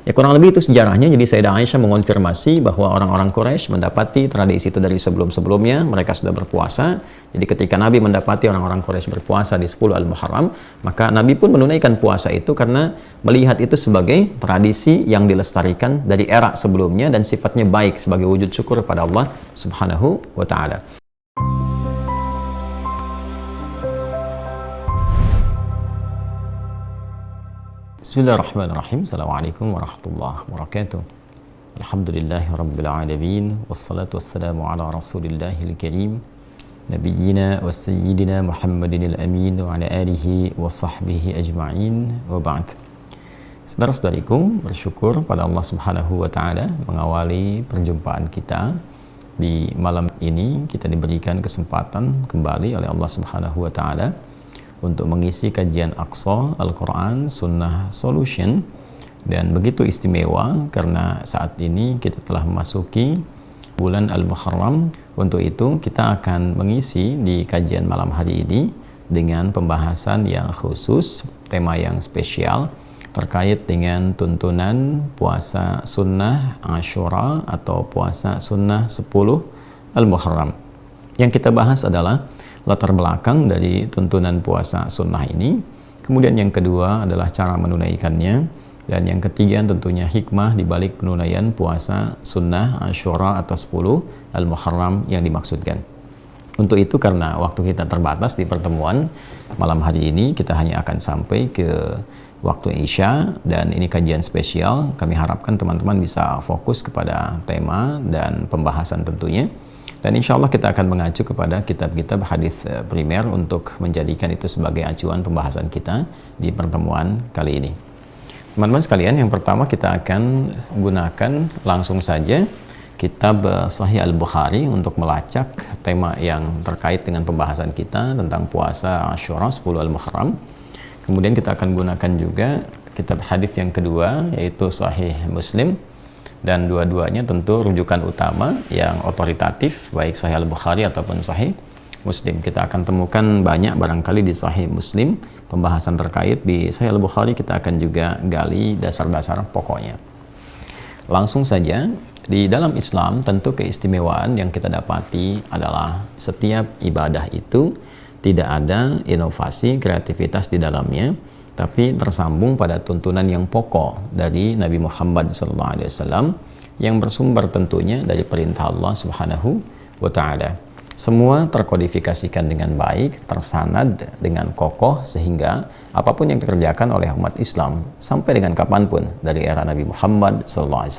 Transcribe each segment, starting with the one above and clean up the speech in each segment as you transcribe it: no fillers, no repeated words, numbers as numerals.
Ya kurang lebih itu sejarahnya. Jadi Sayyidah Aisyah mengonfirmasi bahwa orang-orang Quraisy mendapati tradisi itu dari sebelum-sebelumnya, mereka sudah berpuasa. Jadi ketika Nabi mendapati orang-orang Quraisy berpuasa di 10 Al-Muharram, maka Nabi pun menunaikan puasa itu karena melihat itu sebagai tradisi yang dilestarikan dari era sebelumnya dan sifatnya baik sebagai wujud syukur pada Allah Subhanahu wa Ta'ala. Bismillahirrahmanirrahim. Assalamualaikum warahmatullahi wabarakatuh. Alhamdulillahi rabbil alamin. Wassalatu wassalamu ala rasulillahil karim, nabiyyina wa sayyidina Muhammadinil amin wa ala alihi wa sahbihi ajma'in, wa ba'd. Saudara-saudariku, bersyukur pada Allah Subhanahu wa Ta'ala mengawali perjumpaan kita di malam ini. Kita diberikan kesempatan kembali oleh Allah Subhanahu wa Ta'ala untuk mengisi kajian Aqsa Al-Quran Sunnah Solution, dan begitu istimewa karena saat ini kita telah memasuki bulan Al-Muharram. Untuk itu kita akan mengisi di kajian malam hari ini dengan pembahasan yang khusus, tema yang spesial terkait dengan tuntunan puasa sunnah Ashura atau puasa sunnah 10 Al-Muharram. Yang kita bahas adalah latar belakang dari tuntunan puasa sunnah ini, kemudian yang kedua adalah cara menunaikannya, dan yang ketiga tentunya hikmah di balik penunaian puasa sunnah Ashura atau 10 Al-Muharram yang dimaksudkan. Untuk itu, karena waktu kita terbatas di pertemuan malam hari ini, kita hanya akan sampai ke waktu Isya, dan ini kajian spesial. Kami harapkan teman-teman bisa fokus kepada tema dan pembahasan tentunya. Dan insya Allah kita akan mengacu kepada kitab-kitab hadis primer untuk menjadikan itu sebagai acuan pembahasan kita di pertemuan kali ini. Teman-teman sekalian, yang pertama kita akan gunakan langsung saja kitab Sahih Al-Bukhari untuk melacak tema yang terkait dengan pembahasan kita tentang puasa Ashura 10 Al-Muharram. Kemudian kita akan gunakan juga kitab hadis yang kedua, yaitu Sahih Muslim. Dan dua-duanya tentu rujukan utama yang otoritatif, baik Sahih Al-Bukhari ataupun Sahih Muslim. Kita akan temukan banyak barangkali di Sahih Muslim pembahasan terkait. Di Sahih Al-Bukhari kita akan juga gali dasar-dasar pokoknya. Langsung saja, di dalam Islam tentu keistimewaan yang kita dapati adalah setiap ibadah itu tidak ada inovasi, kreativitas di dalamnya, tapi tersambung pada tuntunan yang pokok dari Nabi Muhammad SAW yang bersumber tentunya dari perintah Allah Subhanahu wa Ta'ala. Semua terkodifikasikan dengan baik, tersanad dengan kokoh, sehingga apapun yang dikerjakan oleh umat Islam sampai dengan kapanpun, dari era Nabi Muhammad SAW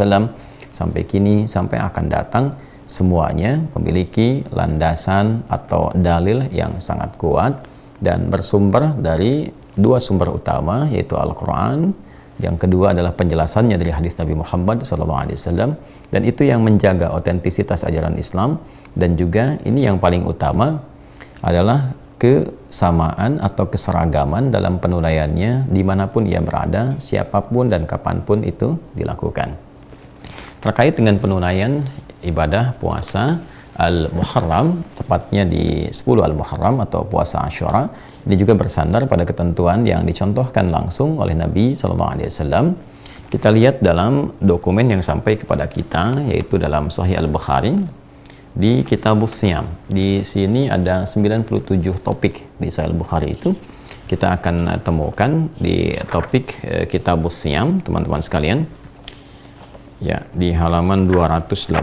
sampai kini, sampai akan datang, semuanya memiliki landasan atau dalil yang sangat kuat dan bersumber dari dua sumber utama, yaitu Al-Quran, yang kedua adalah penjelasannya dari hadis Nabi Muhammad SAW, dan itu yang menjaga otentisitas ajaran Islam. Dan juga ini yang paling utama adalah kesamaan atau keseragaman dalam penunaiannya dimanapun ia berada, siapapun dan kapanpun itu dilakukan. Terkait dengan penunaian ibadah puasa Al-Muharram, tepatnya di 10 Al-Muharram atau puasa Ashura, ini juga bersandar pada ketentuan yang dicontohkan langsung oleh Nabi SAW. Kita lihat dalam dokumen yang sampai kepada kita, yaitu dalam Sahih Al-Bukhari di Kitabus Siyam. Di sini ada 97 topik di Sahih Al-Bukhari itu. Kita akan temukan di topik Kitabus Siyam, teman-teman sekalian. Ya, di halaman 281.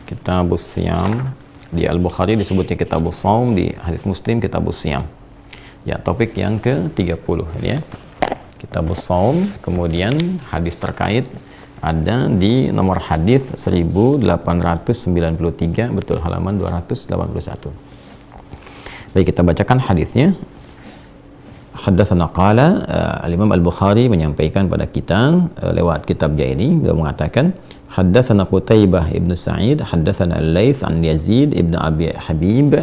Kitabus Siyam di Al-Bukhari disebutnya Kitabus Shaum, di hadis Muslim Kitabus Siyam. Ya, topik yang ke-30 ya. Kitabus Shaum, kemudian hadis terkait ada di nomor hadis 1893, betul, halaman 281. Baik, kita bacakan hadisnya. Haddatsana qala, Al-Imam Al-Bukhari menyampaikan pada kita lewat kitabnya ini, beliau mengatakan haddatsana Qutaibah ibn Sa'id haddatsana Al-Laits an Yazid ibn Abi Habib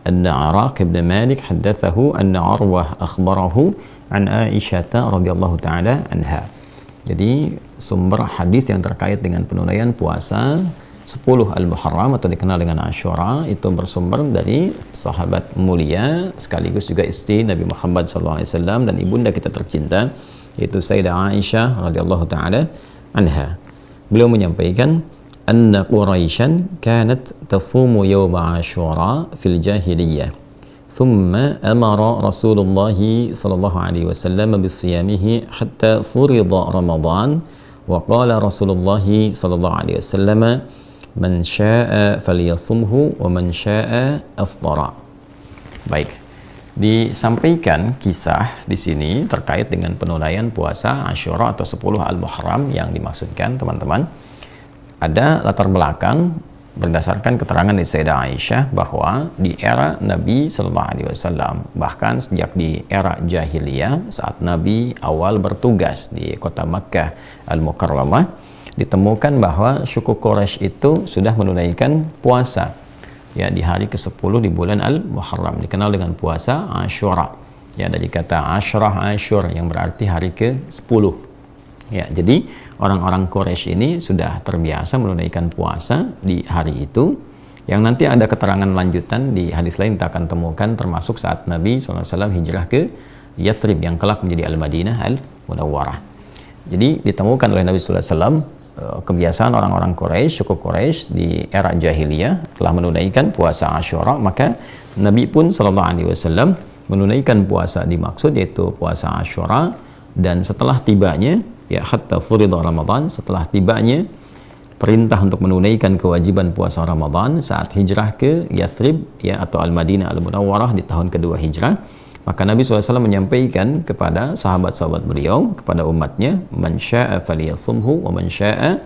anna Araq ibn Malik haddatsahu anna Arwah akhbarahu an Aisyah radhiyallahu taala anha. Jadi sumber hadis yang terkait dengan penunaian puasa 10 Al-Muharram atau dikenal dengan Ashura itu bersumber dari sahabat mulia sekaligus juga istri Nabi Muhammad SAW dan ibunda kita tercinta yaitu Sayyidah Aisyah radhiyallahu taala anha. Beliau menyampaikan anna Quraisyan kanat tasumu yawma Ashura fil jahiliyah. Thumma amara Rasulullah sallallahu alaihi wasallam bisiyamihi hatta furida Ramadan wa qala Rasulullah sallallahu alaihi wasallam man syaa'a falyasumhu wa man syaa'a afdara. Baik. Disampaikan kisah di sini terkait dengan penunaian puasa Asyura atau 10 Al-Muharram yang dimaksudkan, teman-teman. Ada latar belakang berdasarkan keterangan dari Sayyidah Aisyah bahwa di era Nabi Sallallahu Alaihi Wasallam, bahkan sejak di era jahiliyah saat Nabi awal bertugas di kota Makkah Al-Mukarramah, ditemukan bahwa suku Quraisy itu sudah menunaikan puasa ya di hari ke-10 di bulan Al-Muharram, dikenal dengan puasa Asyura ya, dari kata Asyrah Asyur yang berarti hari ke-10 ya. Jadi orang-orang Quraisy ini sudah terbiasa menunaikan puasa di hari itu, yang nanti ada keterangan lanjutan di hadis lain kita akan temukan, termasuk saat Nabi SAW hijrah ke Yathrib yang kelak menjadi Al-Madinah Al-Munawwarah. Jadi ditemukan oleh Nabi SAW kebiasaan orang-orang Quraisy, suku Quraisy di era jahiliyah telah menunaikan puasa Asyura, maka Nabi pun sallallahu alaihi wasallam menunaikan puasa dimaksud yaitu puasa Asyura, dan setelah tibanya ya hatta furida Ramadan, setelah tibanya perintah untuk menunaikan kewajiban puasa Ramadan saat hijrah ke Yathrib ya atau Al-Madinah Al-Munawwarah di tahun kedua hijrah, maka Nabi SAW menyampaikan kepada sahabat-sahabat beliau, kepada umatnya, man syaa falyasumhu wa man syaa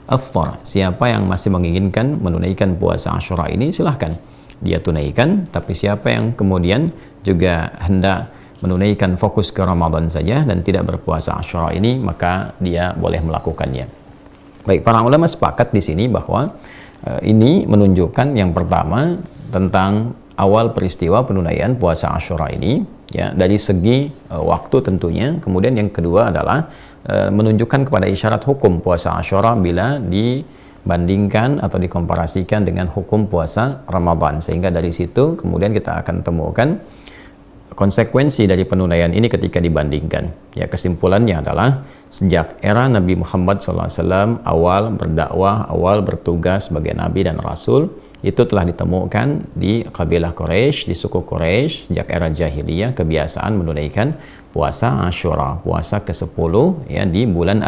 afthar. Siapa yang masih menginginkan menunaikan puasa Asyura ini, silahkan dia tunaikan, tapi siapa yang kemudian juga hendak menunaikan fokus ke Ramadan saja dan tidak berpuasa Asyura ini, maka dia boleh melakukannya. Baik, para ulama sepakat di sini bahwa ini menunjukkan yang pertama tentang awal peristiwa penunaian puasa Asyura ini ya, dari segi waktu tentunya. Kemudian yang kedua adalah menunjukkan kepada isyarat hukum puasa Asyura bila dibandingkan atau dikomparasikan dengan hukum puasa Ramadan, sehingga dari situ kemudian kita akan temukan konsekuensi dari penunaian ini ketika dibandingkan. Ya, kesimpulannya adalah sejak era Nabi Muhammad SAW awal berdakwah, awal bertugas sebagai Nabi dan Rasul, itu telah ditemukan di kabilah Quraisy, di suku Quraisy sejak era jahiliyah kebiasaan menunaikan puasa Asyura, puasa ke-10 ya di bulan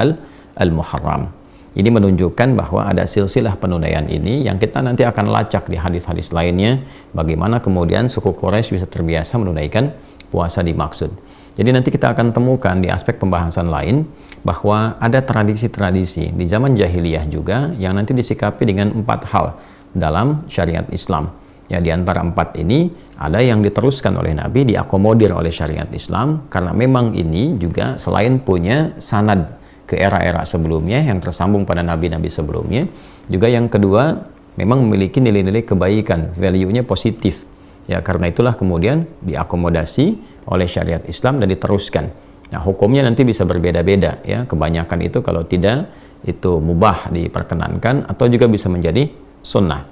Al-Muharram. Ini menunjukkan bahwa ada silsilah penunaian ini yang kita nanti akan lacak di hadis-hadis lainnya, bagaimana kemudian suku Quraisy bisa terbiasa menunaikan puasa dimaksud. Jadi nanti kita akan temukan di aspek pembahasan lain bahwa ada tradisi-tradisi di zaman jahiliyah juga yang nanti disikapi dengan 4 hal dalam syariat Islam. Ya, di antara 4 ini ada yang diteruskan oleh Nabi, diakomodir oleh syariat Islam, karena memang ini juga selain punya sanad ke era-era sebelumnya yang tersambung pada nabi-nabi sebelumnya, juga yang kedua memang memiliki nilai-nilai kebaikan, value-nya positif. Ya, karena itulah kemudian diakomodasi oleh syariat Islam dan diteruskan. Nah, hukumnya nanti bisa berbeda-beda ya. Kebanyakan itu kalau tidak itu mubah diperkenankan atau juga bisa menjadi sunnah.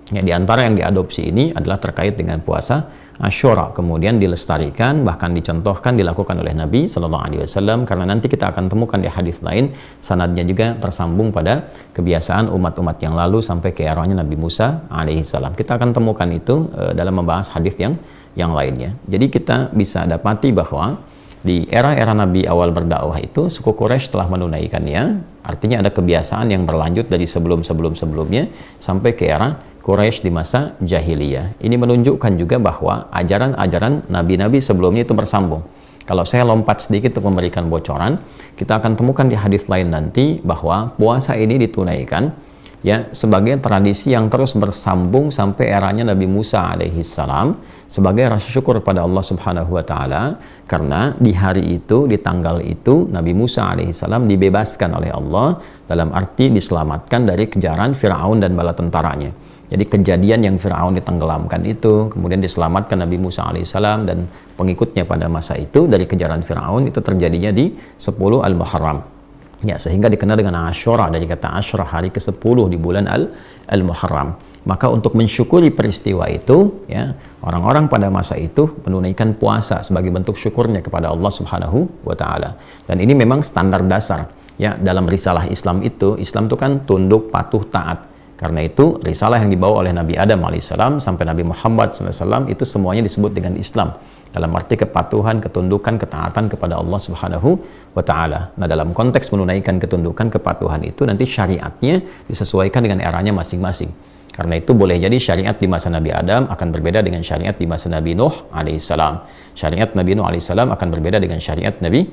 Ya, di antara yang diadopsi ini adalah terkait dengan puasa Asyura, kemudian dilestarikan, bahkan dicontohkan, dilakukan oleh Nabi Sallallahu Alaihi Wasallam, karena nanti kita akan temukan di hadis lain sanadnya juga tersambung pada kebiasaan umat-umat yang lalu sampai ke eranya Nabi Musa alaihi salam. Kita akan temukan itu dalam membahas hadis yang lainnya. Jadi kita bisa dapati bahwa di era-era Nabi awal berdakwah itu suku Quraisy telah menunaikannya, artinya ada kebiasaan yang berlanjut dari sebelumnya sampai ke era Quraisy di masa jahiliyah. Ini menunjukkan juga bahwa ajaran-ajaran nabi-nabi sebelumnya itu bersambung. Kalau saya lompat sedikit untuk memberikan bocoran, kita akan temukan di hadis lain nanti bahwa puasa ini ditunaikan ya sebagai tradisi yang terus bersambung sampai eranya Nabi Musa alaihi salam, sebagai rasa syukur pada Allah Subhanahu wa taala, karena di hari itu, di tanggal itu, Nabi Musa alaihi salam dibebaskan oleh Allah, dalam arti diselamatkan dari kejaran Firaun dan bala tentaranya. Jadi kejadian yang Firaun ditenggelamkan itu, kemudian diselamatkan Nabi Musa alaihissalam dan pengikutnya pada masa itu dari kejaran Firaun, itu terjadinya di 10 Al-Muharram. Ya, sehingga dikenal dengan Asyura, dari kata Asyura, hari ke-10 di bulan Al-Muharram. Maka untuk mensyukuri peristiwa itu, ya, orang-orang pada masa itu menunaikan puasa sebagai bentuk syukurnya kepada Allah Subhanahu wa taala. Dan ini memang standar dasar, ya, dalam risalah Islam itu. Islam itu kan tunduk, patuh, taat. Karena itu risalah yang dibawa oleh Nabi Adam alaihissalam sampai Nabi Muhammad SAW itu semuanya disebut dengan Islam. Dalam arti kepatuhan, ketundukan, ketaatan kepada Allah Subhanahu wa taala. Nah, dalam konteks menunaikan ketundukan, kepatuhan itu nanti syariatnya disesuaikan dengan eranya masing-masing. Karena itu boleh jadi syariat di masa Nabi Adam akan berbeda dengan syariat di masa Nabi Nuh alaihissalam. Syariat Nabi Nuh alaihissalam akan berbeda dengan syariat Nabi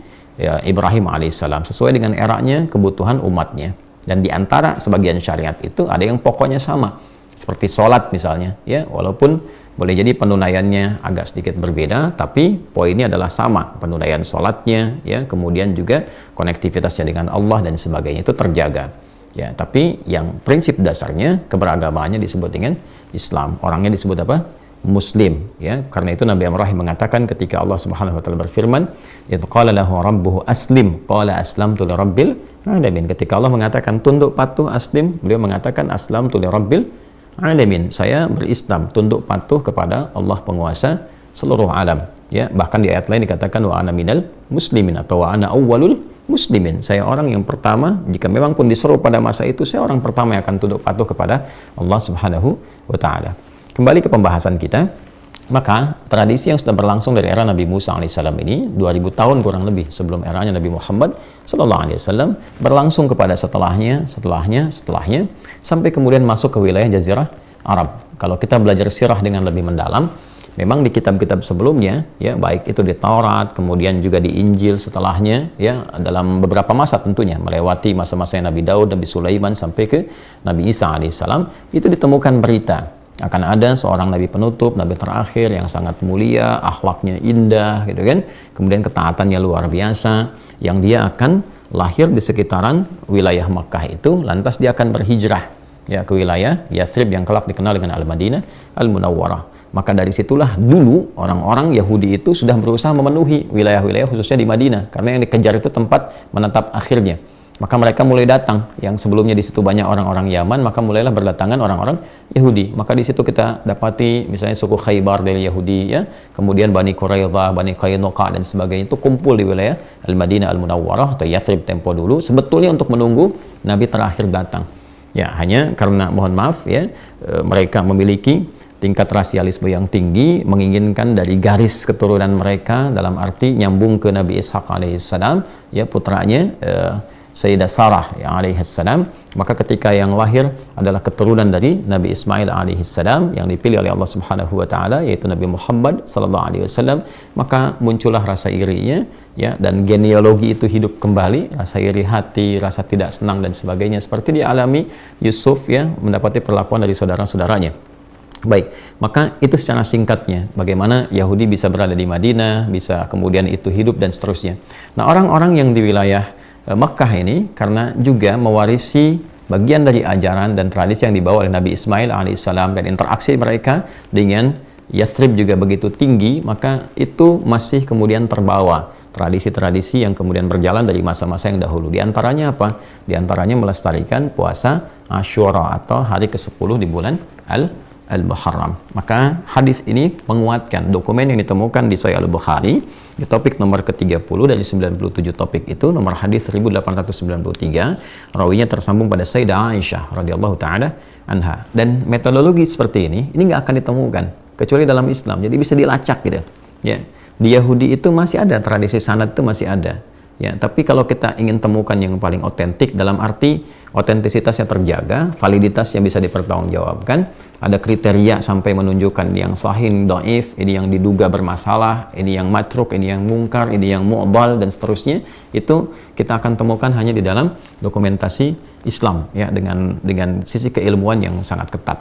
Ibrahim alaihissalam, sesuai dengan eranya, kebutuhan umatnya. Dan di antara sebagian syariat itu ada yang pokoknya sama. Seperti sholat misalnya, ya, walaupun boleh jadi penunaiannya agak sedikit berbeda, tapi poinnya adalah sama. Penunaian sholatnya, ya, kemudian juga konektivitasnya dengan Allah dan sebagainya itu terjaga. Ya, tapi yang prinsip dasarnya keberagamaannya disebut dengan Islam. Orangnya disebut apa? Muslim, ya. Karena itu Nabi Ibrahim mengatakan ketika Allah Subhanahu wa taala berfirman, "Idz qala lahu rabbuhu aslim, qala aslamtu lirabbil alamin." Ketika Allah mengatakan tunduk, patuh, aslim, beliau mengatakan aslamtu lirabbil alamin, saya berislam, tunduk patuh kepada Allah penguasa seluruh alam, ya. Bahkan di ayat lain dikatakan wa ana minal muslimin atau wa ana awwalul muslimin, saya orang yang pertama, jika memang pun diseru pada masa itu, saya orang pertama yang akan tunduk patuh kepada Allah Subhanahu wa taala. Kembali ke pembahasan kita, maka tradisi yang sudah berlangsung dari era Nabi Musa alaihissalam ini 2000 tahun kurang lebih sebelum eranya Nabi Muhammad sallallahu alaihi wasallam berlangsung kepada setelahnya sampai kemudian masuk ke wilayah Jazirah Arab. Kalau kita belajar sirah dengan lebih mendalam, memang di kitab-kitab sebelumnya, ya, baik itu di Taurat, kemudian juga di Injil setelahnya, ya, dalam beberapa masa tentunya, melewati masa-masa Nabi Daud, Nabi Sulaiman sampai ke Nabi Isa alaihissalam, itu ditemukan berita akan ada seorang nabi penutup, nabi terakhir yang sangat mulia, akhlaknya indah, gitu kan, kemudian ketaatannya luar biasa, yang dia akan lahir di sekitaran wilayah Makkah itu, lantas dia akan berhijrah, ya, ke wilayah Yathrib yang kelak dikenal dengan Al-Madinah Al-Munawwarah. Maka dari situlah dulu orang-orang Yahudi itu sudah berusaha memenuhi wilayah-wilayah khususnya di Madinah, karena yang dikejar itu tempat menetap akhirnya. Maka mereka mulai datang, yang sebelumnya di situ banyak orang-orang Yaman, maka mulailah berdatangan orang-orang Yahudi. Maka di situ kita dapati misalnya suku Khaybar dari Yahudi, ya, kemudian Bani Quraidah, Bani Qainuqa dan sebagainya itu kumpul di wilayah Al-Madinah Al-Munawwarah atau Yathrib tempo dulu, sebetulnya untuk menunggu Nabi terakhir datang. Ya, hanya karena mohon maaf, ya, mereka memiliki tingkat rasialisme yang tinggi, menginginkan dari garis keturunan mereka dalam arti nyambung ke Nabi Ishaq alaihissalam, ya, putranya Sayyidah Sarah yang alaihissalam. Maka ketika yang lahir adalah keturunan dari Nabi Ismail alaihissalam yang dipilih oleh Allah Subhanahu wa taala, yaitu Nabi Muhammad sallallahu alaihi wasallam, maka muncullah rasa irinya, ya, dan genealogi itu hidup kembali, rasa iri hati, rasa tidak senang dan sebagainya, seperti dialami Yusuf, ya, mendapati perlakuan dari saudara-saudaranya. Baik, maka itu secara singkatnya bagaimana Yahudi bisa berada di Madinah, bisa kemudian itu hidup dan seterusnya. Nah, orang-orang yang di wilayah Makkah ini karena juga mewarisi bagian dari ajaran dan tradisi yang dibawa oleh Nabi Ismail alaihissalam, dan interaksi mereka dengan Yathrib juga begitu tinggi, maka itu masih kemudian terbawa tradisi-tradisi yang kemudian berjalan dari masa-masa yang dahulu. Di antaranya apa? Di antaranya melestarikan puasa Asyura atau hari ke-10 di bulan Al-Muharram. Maka hadis ini menguatkan dokumen yang ditemukan di Sahih Al-Bukhari di topik nomor ke-30 dari 97 topik itu, nomor hadis 1893, rawinya tersambung pada Sayyidah Aisyah radhiyallahu taala anha. Dan metodologi seperti ini nggak akan ditemukan kecuali dalam Islam. Jadi bisa dilacak gitu. Ya. Di Yahudi itu masih ada tradisi sanad, itu masih ada. Ya, tapi kalau kita ingin temukan yang paling otentik, dalam arti otentisitasnya terjaga, validitasnya bisa dipertanggungjawabkan, ada kriteria sampai menunjukkan yang sahih, dhaif, ini yang diduga bermasalah, ini yang matruk, ini yang mungkar, ini yang mu'dhal dan seterusnya, itu kita akan temukan hanya di dalam dokumentasi Islam, ya, dengan sisi keilmuan yang sangat ketat.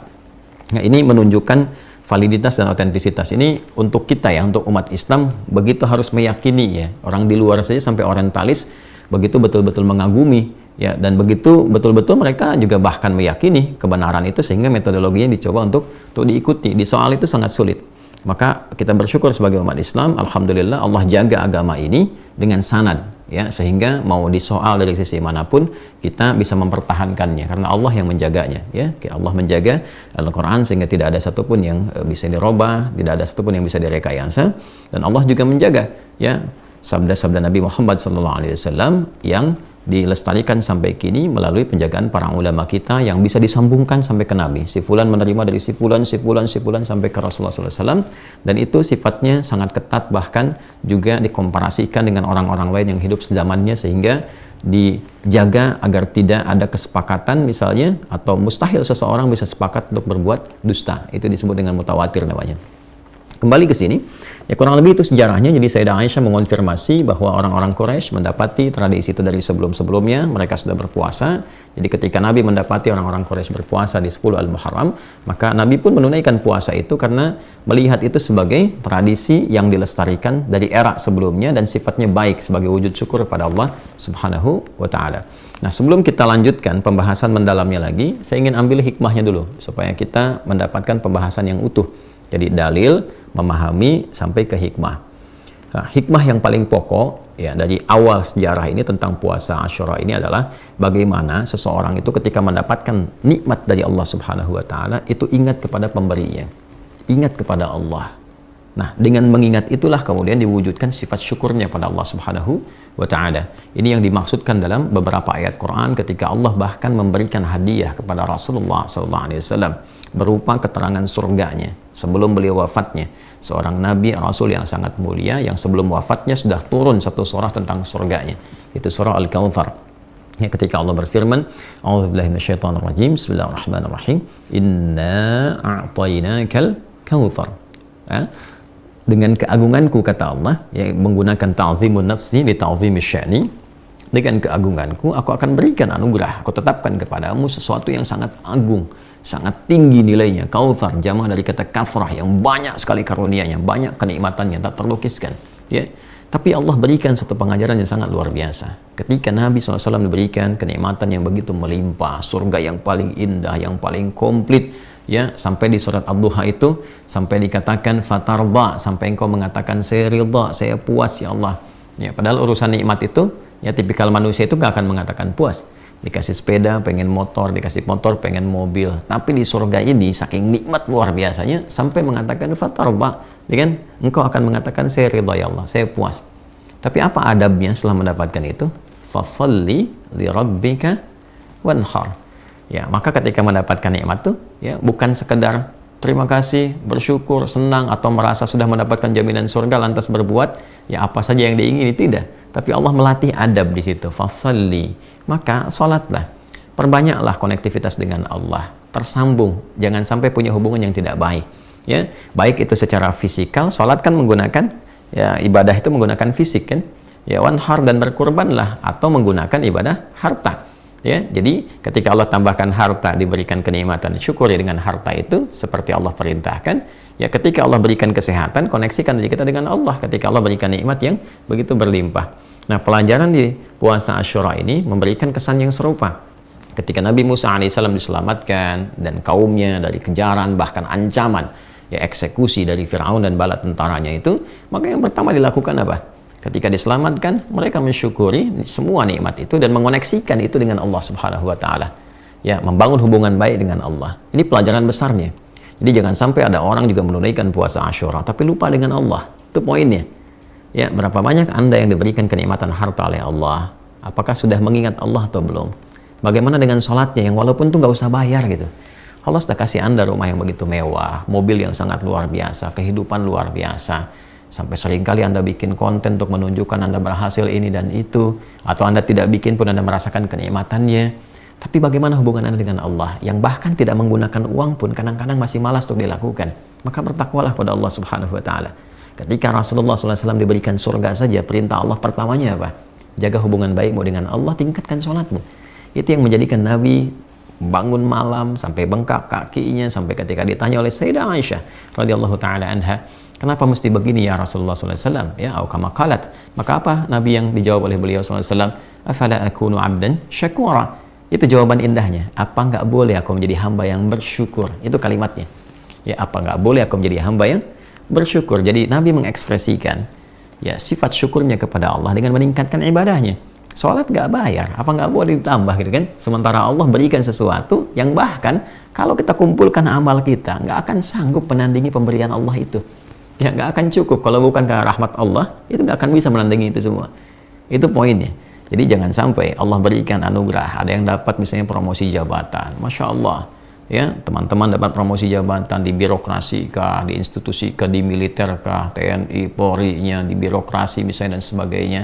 Nah, ini menunjukkan validitas dan otentisitas ini untuk kita, ya, untuk umat Islam begitu harus meyakini, ya. Orang di luar saja sampai orientalis begitu betul-betul mengagumi, ya, dan begitu betul-betul mereka juga bahkan meyakini kebenaran itu, sehingga metodologinya dicoba untuk diikuti. Di soal itu sangat sulit. Maka kita bersyukur sebagai umat Islam, alhamdulillah Allah jaga agama ini dengan sanad, ya, sehingga mau disoal dari sisi manapun kita bisa mempertahankannya karena Allah yang menjaganya, ya. Allah menjaga Al-Qur'an sehingga tidak ada satupun yang bisa dirubah, tidak ada satupun yang bisa direkayasa, dan Allah juga menjaga, ya, sabda-sabda Nabi Muhammad SAW yang dilestarikan sampai kini melalui penjagaan para ulama kita yang bisa disambungkan sampai ke Nabi. Si fulan menerima dari si fulan sampai ke Rasulullah SAW, dan itu sifatnya sangat ketat, bahkan juga dikomparasikan dengan orang-orang lain yang hidup sezamannya, sehingga dijaga agar tidak ada kesepakatan misalnya, atau mustahil seseorang bisa sepakat untuk berbuat dusta. Itu disebut dengan mutawatir namanya. Kembali ke sini, ya, kurang lebih itu sejarahnya. Jadi Sayyidah Aisyah mengonfirmasi bahwa orang-orang Quraisy mendapati tradisi itu dari sebelum-sebelumnya, mereka sudah berpuasa. Jadi ketika Nabi mendapati orang-orang Quraisy berpuasa di 10 Al-Muharram, maka Nabi pun menunaikan puasa itu karena melihat itu sebagai tradisi yang dilestarikan dari era sebelumnya dan sifatnya baik sebagai wujud syukur kepada Allah Subhanahu wa Ta'ala. Nah, sebelum kita lanjutkan pembahasan mendalamnya lagi, saya ingin ambil hikmahnya dulu supaya kita mendapatkan pembahasan yang utuh. Jadi dalil, memahami, sampai ke hikmah. Nah, hikmah yang paling pokok, ya, dari awal sejarah ini tentang puasa Asyura ini adalah bagaimana seseorang itu ketika mendapatkan nikmat dari Allah Subhanahu wa Ta'ala itu ingat kepada pemberinya, ingat kepada Allah. Nah, dengan mengingat itulah kemudian diwujudkan sifat syukurnya pada Allah Subhanahu wa Ta'ala. Ini yang dimaksudkan dalam beberapa ayat Quran ketika Allah bahkan memberikan hadiah kepada Rasulullah SAW berupa keterangan surganya sebelum beliau wafatnya. Seorang nabi rasul yang sangat mulia yang sebelum wafatnya sudah turun satu surah tentang surganya, itu surah Al-Kautsar. Ya, ketika Allah berfirman, A'udzubillahi minasyaitonirrajim, Bismillahirrahmanirrahim, Inna a'tainakal kautsar. Ya, dengan keagunganku, kata Allah, ya, menggunakan ta'zimun nafsi li ta'zimi sya'ni, dengan keagunganku aku akan berikan anugerah, aku tetapkan kepadamu sesuatu yang sangat agung, sangat tinggi nilainya. Kautsar jamaah dari kata kathrah, yang banyak sekali karunia-Nya, banyak kenikmatannya, tak terlukiskan, ya. Tapi Allah berikan satu pengajaran yang sangat luar biasa. Ketika Nabi SAW diberikan kenikmatan yang begitu melimpah, surga yang paling indah, yang paling komplit, ya, sampai di surat Ad-Duha itu sampai dikatakan fatarda, sampai engkau mengatakan saya ridha, saya puas ya Allah. Ya, padahal urusan nikmat itu, ya, tipikal manusia itu gak akan mengatakan puas. Dikasih sepeda, pengen motor, dikasih motor, pengen mobil. Tapi di surga ini, saking nikmat luar biasanya, sampai mengatakan fatarba, ya kan? Engkau akan mengatakan, saya ridha ya Allah, saya puas. Tapi apa adabnya setelah mendapatkan itu? Fasalli li rabbika wanhar. Ya, maka ketika mendapatkan nikmat itu, ya, bukan sekedar terima kasih, bersyukur, senang, atau merasa sudah mendapatkan jaminan surga lantas berbuat ya apa saja yang diingini, tidak. Tapi Allah melatih adab di situ. Fasalli, maka sholatlah, perbanyaklah konektivitas dengan Allah, tersambung, jangan sampai punya hubungan yang tidak baik, ya, baik itu secara fisikal. Sholat kan menggunakan, ya, ibadah itu menggunakan fisik kan, ya, wanhar, dan berkurbanlah atau menggunakan ibadah harta, ya. Jadi ketika Allah tambahkan harta, diberikan kenikmatan, syukuri dengan harta itu seperti Allah perintahkan, ya. Ketika Allah berikan kesehatan, koneksikan diri kita dengan Allah. Ketika Allah berikan nikmat yang begitu berlimpah. Nah, pelajaran di puasa Asyura ini memberikan kesan yang serupa. Ketika Nabi Musa alaihissalam diselamatkan dan kaumnya dari kejaran, bahkan ancaman, ya, eksekusi dari Firaun dan bala tentaranya itu, maka yang pertama dilakukan apa? Ketika diselamatkan, mereka mensyukuri semua nikmat itu dan mengoneksikan itu dengan Allah Subhanahu wa Ta'ala. Ya, membangun hubungan baik dengan Allah. Ini pelajaran besarnya. Jadi jangan sampai ada orang juga menunaikan puasa Asyura tapi lupa dengan Allah. Itu poinnya. Ya, berapa banyak Anda yang diberikan kenikmatan harta oleh Allah? Apakah sudah mengingat Allah atau belum? Bagaimana dengan sholatnya yang walaupun tuh nggak usah bayar gitu? Allah sudah kasih Anda rumah yang begitu mewah, mobil yang sangat luar biasa, kehidupan luar biasa. Sampai seringkali Anda bikin konten untuk menunjukkan Anda berhasil ini dan itu, atau Anda tidak bikin pun Anda merasakan kenikmatannya. Tapi bagaimana hubungan Anda dengan Allah yang bahkan tidak menggunakan uang pun kadang-kadang masih malas untuk dilakukan? Maka bertakwalah pada Allah Subhanahu wa Ta'ala. Ketika Rasulullah SAW diberikan surga saja, perintah Allah pertamanya apa? Jaga hubungan baikmu dengan Allah, tingkatkan sholatmu. Itu yang menjadikan Nabi bangun malam sampai bengkak kakinya, sampai ketika ditanya oleh Sayyidah Aisyah radhiyallahu ta'ala anha, kenapa mesti begini ya Rasulullah SAW? Ya, au kama qalat. Maka apa Nabi yang dijawab oleh beliau SAW? Afala akunu abdan syakura. Itu jawaban indahnya. Apa nggak boleh aku menjadi hamba yang bersyukur? Itu kalimatnya. Ya, apa nggak boleh aku menjadi hamba yang bersyukur? Jadi Nabi mengekspresikan ya sifat syukurnya kepada Allah dengan meningkatkan ibadahnya. Sholat nggak bayar, apa nggak boleh ditambah gitu kan? Sementara Allah berikan sesuatu yang bahkan kalau kita kumpulkan amal kita nggak akan sanggup menandingi pemberian Allah itu. Ya nggak akan cukup, kalau bukan karena rahmat Allah itu nggak akan bisa menandingi itu semua. Itu poinnya. Jadi jangan sampai Allah berikan anugerah, ada yang dapat misalnya promosi jabatan, Masya Allah, ya teman-teman dapat promosi jabatan di birokrasi kah, di institusi kah, di militer kah, TNI, Polri-nya, di birokrasi misalnya dan sebagainya.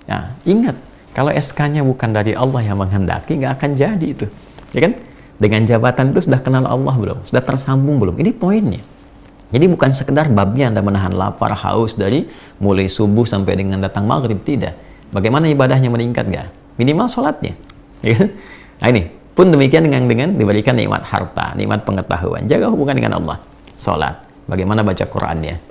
Ya ingat, kalau SK-nya bukan dari Allah yang menghendaki, nggak akan jadi itu, ya kan? Dengan jabatan itu sudah kenal Allah belum? Sudah tersambung belum? Ini poinnya. Jadi bukan sekedar babnya Anda menahan lapar, haus dari mulai subuh sampai dengan datang maghrib, tidak. Bagaimana ibadahnya meningkat nggak? Minimal sholatnya. Ya. Nah ini, pun demikian dengan diberikan nikmat harta, nikmat pengetahuan. Jaga hubungan dengan Allah. Sholat. Bagaimana baca Qur'annya.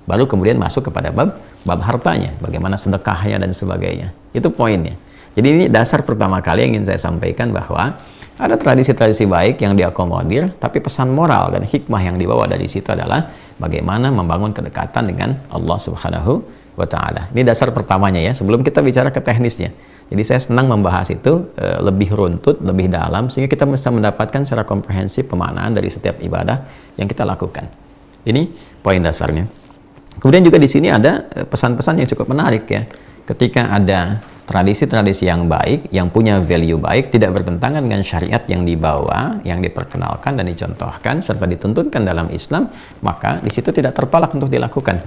Baru kemudian masuk kepada bab hartanya. Bagaimana sedekahnya dan sebagainya. Itu poinnya. Jadi ini dasar pertama kali yang ingin saya sampaikan bahwa ada tradisi-tradisi baik yang diakomodir, tapi pesan moral dan hikmah yang dibawa dari situ adalah bagaimana membangun kedekatan dengan Allah Subhanahu wa Ta'ala. Ini dasar pertamanya ya, sebelum kita bicara ke teknisnya. Jadi saya senang membahas itu lebih runtut, lebih dalam, sehingga kita bisa mendapatkan secara komprehensif pemaknaan dari setiap ibadah yang kita lakukan. Ini poin dasarnya. Kemudian juga di sini ada pesan-pesan yang cukup menarik ya. Ketika ada tradisi-tradisi yang baik, yang punya value baik, tidak bertentangan dengan syariat yang dibawa, yang diperkenalkan dan dicontohkan, serta dituntunkan dalam Islam, maka di situ tidak tertolak untuk dilakukan.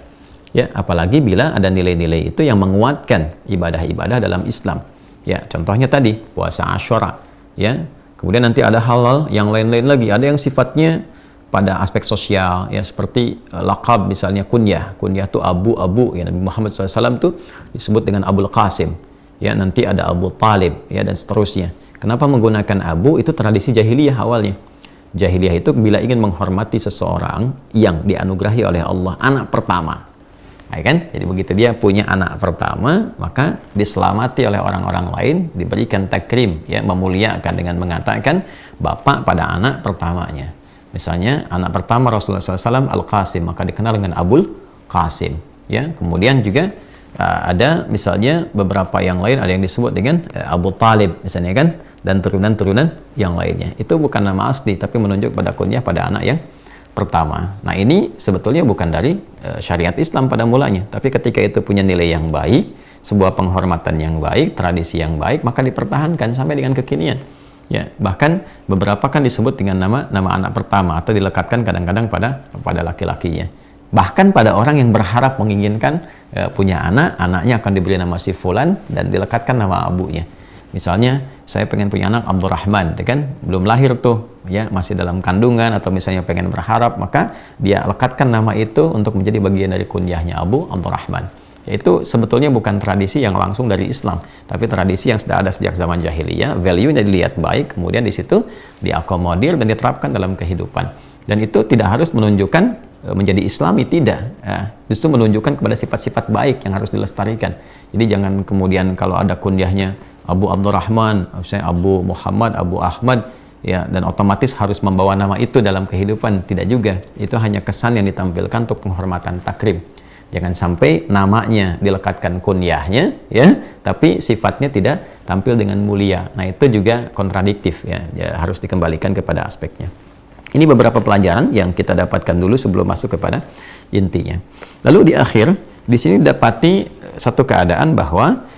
Ya, apalagi bila ada nilai-nilai itu yang menguatkan ibadah-ibadah dalam Islam. Ya, contohnya tadi, puasa Asyura. Ya, kemudian nanti ada hal-hal yang lain-lain lagi. Ada yang sifatnya pada aspek sosial, ya seperti laqab misalnya kunyah itu Abu, ya Nabi Muhammad SAW itu disebut dengan Abul Qasim, ya nanti ada Abu Talib, ya dan seterusnya. Kenapa menggunakan Abu? Itu tradisi jahiliyah awalnya. Jahiliyah itu bila ingin menghormati seseorang yang dianugerahi oleh Allah anak pertama, ya kan? Jadi begitu dia punya anak pertama, maka diselamati oleh orang-orang lain, diberikan takrim, ya memuliakan dengan mengatakan bapak pada anak pertamanya. Misalnya anak pertama Rasulullah SAW Al-Qasim, maka dikenal dengan Abul Qasim. Ya, kemudian juga ada misalnya beberapa yang lain, ada yang disebut dengan Abu Talib misalnya kan, dan turunan-turunan yang lainnya. Itu bukan nama asli, tapi menunjuk pada kunyah pada anak yang pertama. Nah ini sebetulnya bukan dari syariat Islam pada mulanya, tapi ketika itu punya nilai yang baik, sebuah penghormatan yang baik, tradisi yang baik, maka dipertahankan sampai dengan kekinian. Ya, bahkan beberapa kan disebut dengan nama anak pertama atau dilekatkan kadang-kadang pada laki-lakinya. Bahkan pada orang yang berharap menginginkan punya anaknya akan diberi nama si fulan dan dilekatkan nama abunya. Misalnya saya pengen punya anak Abdurrahman, kan belum lahir tuh, ya masih dalam kandungan, atau misalnya pengen berharap, maka dia lekatkan nama itu untuk menjadi bagian dari kunyahnya Abu Abdurrahman. Itu sebetulnya bukan tradisi yang langsung dari Islam, tapi tradisi yang sudah ada sejak zaman jahiliyah, value-nya dilihat baik, kemudian di situ diakomodir dan diterapkan dalam kehidupan. Dan itu tidak harus menunjukkan menjadi Islami, tidak. Justru menunjukkan kepada sifat-sifat baik yang harus dilestarikan. Jadi jangan kemudian kalau ada kunyahnya Abu Abdurrahman, misalnya Abu Muhammad, Abu Ahmad, ya dan otomatis harus membawa nama itu dalam kehidupan, tidak juga. Itu hanya kesan yang ditampilkan untuk penghormatan takrim. Jangan sampai namanya dilekatkan kunyahnya, ya, tapi sifatnya tidak tampil dengan mulia. Nah itu juga kontradiktif, ya harus dikembalikan kepada aspeknya. Ini beberapa pelajaran yang kita dapatkan dulu sebelum masuk kepada intinya. Lalu di akhir, di sini dapati satu keadaan bahwa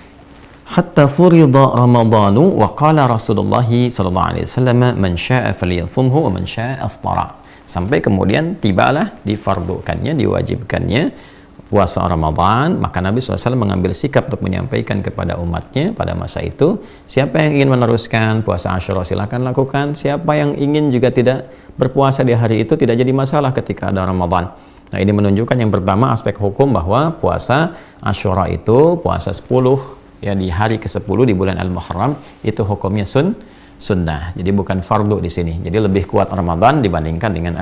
hatta furida Ramadhanu wa qala Rasulullah sallallahu alaihi wasallam man syaa'a falyasumhu wa man syaa'a aftara. Sampai kemudian tibalah difardukannya, diwajibkannya puasa Ramadan, maka Nabi SAW mengambil sikap untuk menyampaikan kepada umatnya pada masa itu, siapa yang ingin meneruskan puasa Asyura silakan lakukan, siapa yang ingin juga tidak berpuasa di hari itu tidak jadi masalah ketika ada Ramadan. Nah ini menunjukkan yang pertama aspek hukum bahwa puasa Asyura itu puasa 10 ya di hari ke-10 di bulan Al-Muharram itu hukumnya sunnah. Jadi bukan fardu di sini. Jadi lebih kuat Ramadan dibandingkan dengan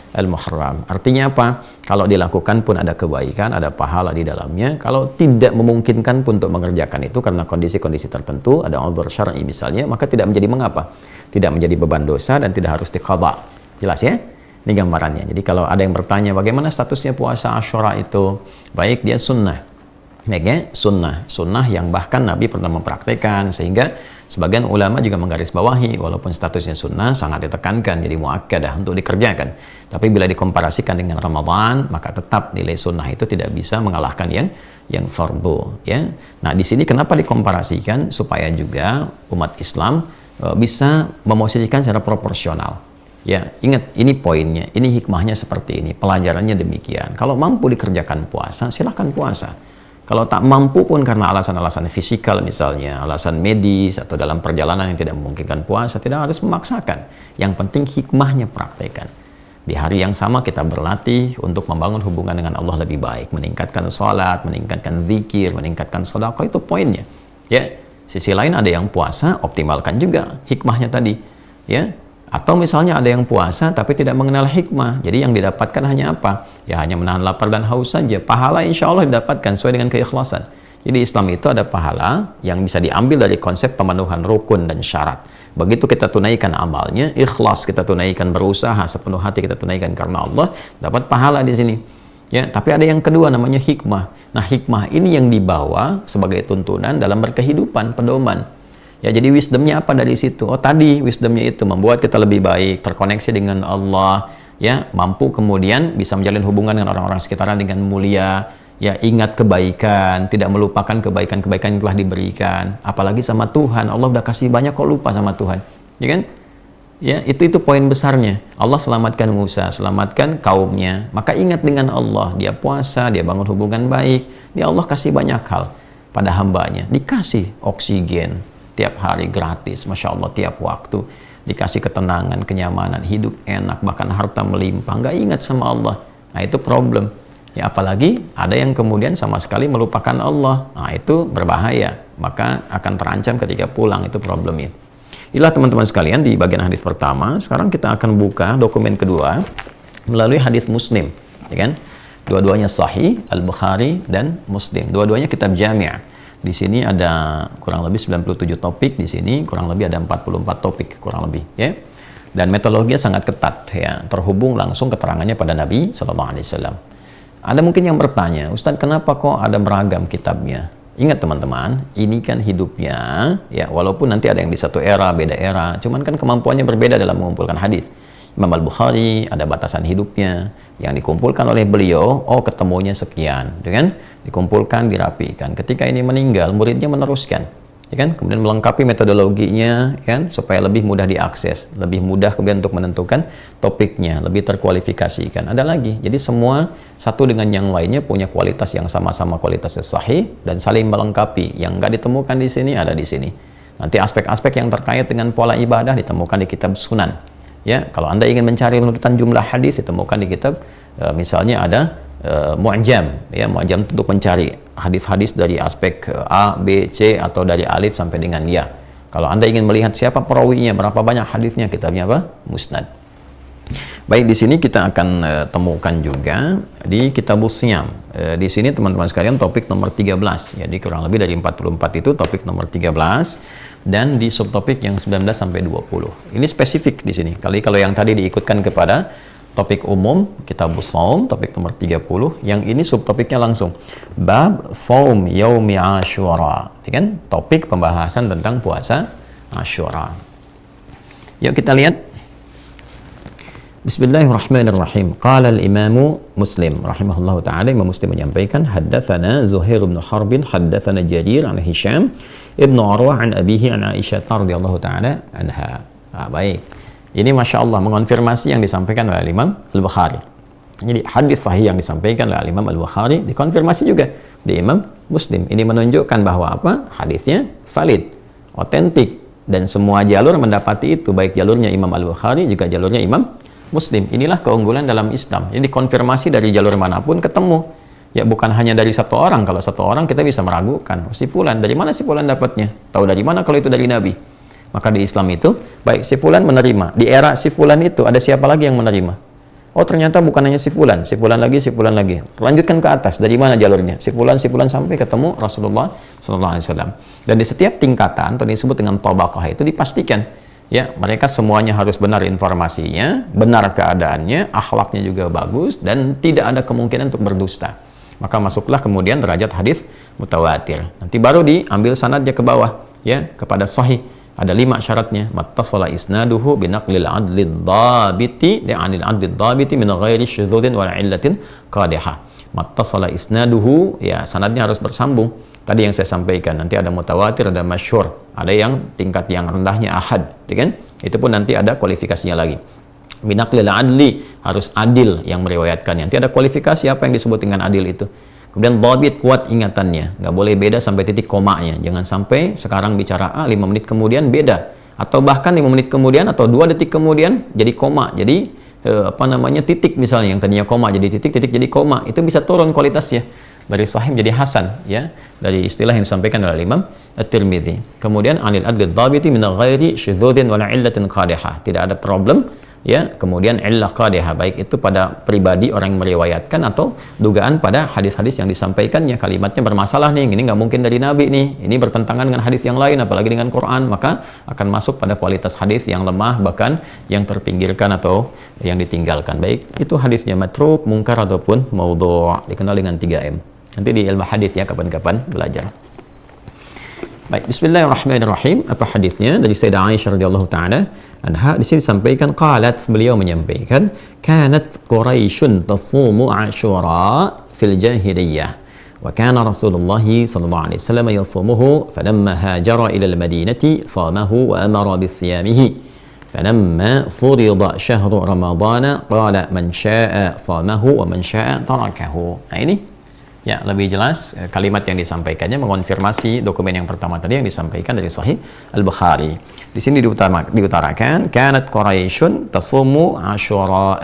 Al-Muharram. Artinya apa? Kalau dilakukan pun ada kebaikan, ada pahala di dalamnya. Kalau tidak memungkinkan pun untuk mengerjakan itu karena kondisi-kondisi tertentu, ada uzur syar'i misalnya, maka tidak menjadi mengapa. Tidak menjadi beban dosa dan tidak harus diqadha. Jelas ya? Ini gambarannya. Jadi kalau ada yang bertanya bagaimana statusnya puasa Asyura itu? Baik, dia sunnah. Baiknya sunnah yang bahkan Nabi pernah mempraktekkan, sehingga sebagian ulama juga menggarisbawahi walaupun statusnya sunnah sangat ditekankan jadi muakkadah untuk dikerjakan. Tapi bila dikomparasikan dengan Ramadan, maka tetap nilai sunnah itu tidak bisa mengalahkan yang fardu, ya. Nah, di sini kenapa dikomparasikan? Supaya juga umat Islam bisa memosisikan secara proporsional. Ya, ingat ini poinnya, ini hikmahnya seperti ini, pelajarannya demikian. Kalau mampu dikerjakan puasa, silahkan puasa. Kalau tak mampu pun karena alasan-alasan fisikal misalnya, alasan medis atau dalam perjalanan yang tidak memungkinkan puasa, tidak harus memaksakan. Yang penting hikmahnya praktekkan. Di hari yang sama kita berlatih untuk membangun hubungan dengan Allah lebih baik, meningkatkan sholat, meningkatkan zikir, meningkatkan sedekah, itu poinnya. Ya, sisi lain ada yang puasa, optimalkan juga hikmahnya tadi. Ya, atau misalnya ada yang puasa tapi tidak mengenal hikmah, jadi yang didapatkan hanya apa? Ya hanya menahan lapar dan haus saja. Pahala insya Allah didapatkan sesuai dengan keikhlasan. Jadi Islam itu ada pahala yang bisa diambil dari konsep pemenuhan rukun dan syarat. Begitu kita tunaikan amalnya, ikhlas kita tunaikan, berusaha sepenuh hati kita tunaikan karena Allah, dapat pahala di sini. Ya, tapi ada yang kedua namanya hikmah. Nah, hikmah ini yang dibawa sebagai tuntunan dalam berkehidupan, pedoman. Ya, jadi wisdomnya apa dari situ? Oh, tadi wisdomnya itu membuat kita lebih baik, terkoneksi dengan Allah, ya, mampu kemudian bisa menjalin hubungan dengan orang-orang sekitarnya dengan mulia, ya, ingat kebaikan, tidak melupakan kebaikan-kebaikan yang telah diberikan, apalagi sama Tuhan. Allah udah kasih banyak kok lupa sama Tuhan, ya kan? Ya, itu poin besarnya. Allah selamatkan Musa, selamatkan kaumnya, maka ingat dengan Allah, dia puasa, dia bangun hubungan baik, dia Allah kasih banyak hal pada hambanya, dikasih oksigen tiap hari gratis, Masya Allah, tiap waktu dikasih ketenangan, kenyamanan, hidup enak, bahkan harta melimpah, nggak ingat sama Allah. Nah, itu problem. Ya, apalagi ada yang kemudian sama sekali melupakan Allah. Nah, itu berbahaya, maka akan terancam ketika pulang, itu problemnya. Inilah teman-teman sekalian di bagian hadis pertama. Sekarang kita akan buka dokumen kedua melalui hadis Muslim, ya kan? Dua-duanya sahih, Al-Bukhari dan Muslim. Dua-duanya kitab jami'. Di sini ada kurang lebih 97 topik, di sini kurang lebih ada 44 topik kurang lebih, ya. Dan metodologinya sangat ketat, ya, terhubung langsung keterangannya pada Nabi Sallallahu Alaihi Wasallam. Ada mungkin yang bertanya, Ustadz, kenapa kok ada beragam kitabnya? Ingat teman-teman, ini kan hidupnya, ya, walaupun nanti ada yang di satu era, beda era, cuman kan kemampuannya berbeda dalam mengumpulkan hadis. Imam Al-Bukhari ada batasan hidupnya yang dikumpulkan oleh beliau, oh ketemunya sekian, dengan dikumpulkan, dirapikan. Ketika ini meninggal, muridnya meneruskan, ya kan? Kemudian melengkapi metodologinya, kan, supaya lebih mudah diakses, lebih mudah kemudian untuk menentukan topiknya, lebih terkualifikasikan. Ada lagi, jadi semua satu dengan yang lainnya punya kualitas yang sama-sama kualitasnya sahih dan saling melengkapi. Yang nggak ditemukan di sini ada di sini. Nanti aspek-aspek yang terkait dengan pola ibadah ditemukan di kitab Sunan. Ya, kalau Anda ingin mencari menurutan jumlah hadis, ditemukan di kitab, misalnya ada Mu'jam, ya, Mu'jam untuk mencari hadis-hadis dari aspek A, B, C atau dari alif sampai dengan ya. Kalau Anda ingin melihat siapa perawinya, berapa banyak hadisnya, kitabnya apa? Musnad. Baik, di sini kita akan temukan juga di Kitabus Shiyam. Di sini teman-teman sekalian topik nomor 13. Jadi kurang lebih dari 44 itu topik nomor 13. Dan di subtopik yang 19 sampai 20. Ini spesifik di sini. Kalau yang tadi diikutkan kepada topik umum Kitabus Shaum topik nomor 30, yang ini subtopiknya langsung bab shaum yaumi Asyura, ya kan? Topik pembahasan tentang puasa Asyura. Yuk kita lihat. Bismillahirrahmanirrahim. Qala al-Imam Muslim rahimahullahu taala, Imam Muslim menyampaikan, haddatsana Zuhair bin Harb, haddatsana Jarir an Hisham ibnu Urwah an abihi an Aisyah radhiyallahu taala anha. Baik. Ini Masya Allah mengonfirmasi yang disampaikan oleh Imam Al-Bukhari. Jadi hadis sahih yang disampaikan oleh Imam Al-Bukhari dikonfirmasi juga di Imam Muslim. Ini menunjukkan bahwa apa? Hadisnya valid, otentik, dan semua jalur mendapati itu, baik jalurnya Imam Al-Bukhari juga jalurnya Imam Muslim. Inilah keunggulan dalam Islam. Jadi konfirmasi dari jalur manapun ketemu. Ya, bukan hanya dari satu orang. Kalau satu orang kita bisa meragukan. Si fulan, dari mana si fulan dapatnya? Tahu dari mana kalau itu dari Nabi? Maka di Islam itu, baik si fulan menerima. Di era si fulan itu ada siapa lagi yang menerima? Oh, ternyata bukan hanya si fulan lagi, si fulan lagi. Lanjutkan ke atas. Dari mana jalurnya? Si fulan sampai ketemu Rasulullah sallallahu alaihi wasallam. Dan di setiap tingkatan atau disebut dengan tabaqah itu dipastikan, ya, mereka semuanya harus benar informasinya, benar keadaannya, akhlaknya juga bagus, dan tidak ada kemungkinan untuk berdusta. maka masuklah kemudian derajat hadis mutawatir. Nanti baru diambil sanadnya ke bawah, ya, kepada sahih. Ada 5 syaratnya. Mattasala isnaduhu binaqlil adlid dhabiti li'anil adlid dhabiti min ghairi syudzudin wa illatin qadihah. Mattasala isnaduhu, ya, sanadnya harus bersambung. Tadi yang saya sampaikan, nanti ada mutawatir, ada masyhur, ada yang tingkat yang rendahnya ahad, ya kan? Itu pun nanti ada kualifikasinya lagi. Binaqlil adli, harus adil yang meriwayatkannya. Nanti ada kualifikasi apa yang disebut dengan adil itu. Kemudian dhabit, kuat ingatannya, nggak boleh beda sampai titik komanya. Jangan sampai sekarang bicara A, 5 menit kemudian beda, atau bahkan 5 menit kemudian atau 2 detik kemudian jadi koma, jadi titik misalnya, yang tadinya koma jadi titik, titik jadi koma. Itu bisa turun kualitasnya dari sahih menjadi hasan, ya, dari istilah yang disampaikan oleh Imam At-Tirmidzi. Kemudian anil adli dhabiti min ghairi syudzudin wala illatin qadihah, tidak ada problem, ya. Kemudian illah qadihah, baik itu pada pribadi orang yang meriwayatkan atau dugaan pada hadis-hadis yang disampaikannya, kalimatnya bermasalah nih, ini nggak mungkin dari Nabi nih, ini bertentangan dengan hadis yang lain, apalagi dengan Quran, maka akan masuk pada kualitas hadis yang lemah, bahkan yang terpinggirkan atau yang ditinggalkan. Baik itu hadisnya matruk, mungkar ataupun maudhu', dikenal dengan 3M. Nanti di ilmu hadis ya, kapan-kapan belajar. Baik, bismillahirrahmanirrahim. Apa hadisnya? Dari Sayyidah Aisyah radhiyallahu taala anha, di sini disampaikan qalat, beliau menyampaikan, kanat Quraisyun tasumu Asyura fil jahiliyah wa kana Rasulullah sallallahu alaihi wasallam yasumuhu falamma hajara ila al-Madinati samahu wa amara bisiyamihi falamma furida syahru Ramadhan qala man syaa'a samahu wa man syaa'a tarakahu. Nah, ini ya, lebih jelas kalimat yang disampaikannya mengonfirmasi dokumen yang pertama tadi yang disampaikan dari Sahih Al-Bukhari. Di sini diutarakan kanat Quraisyun tasumu Asyura,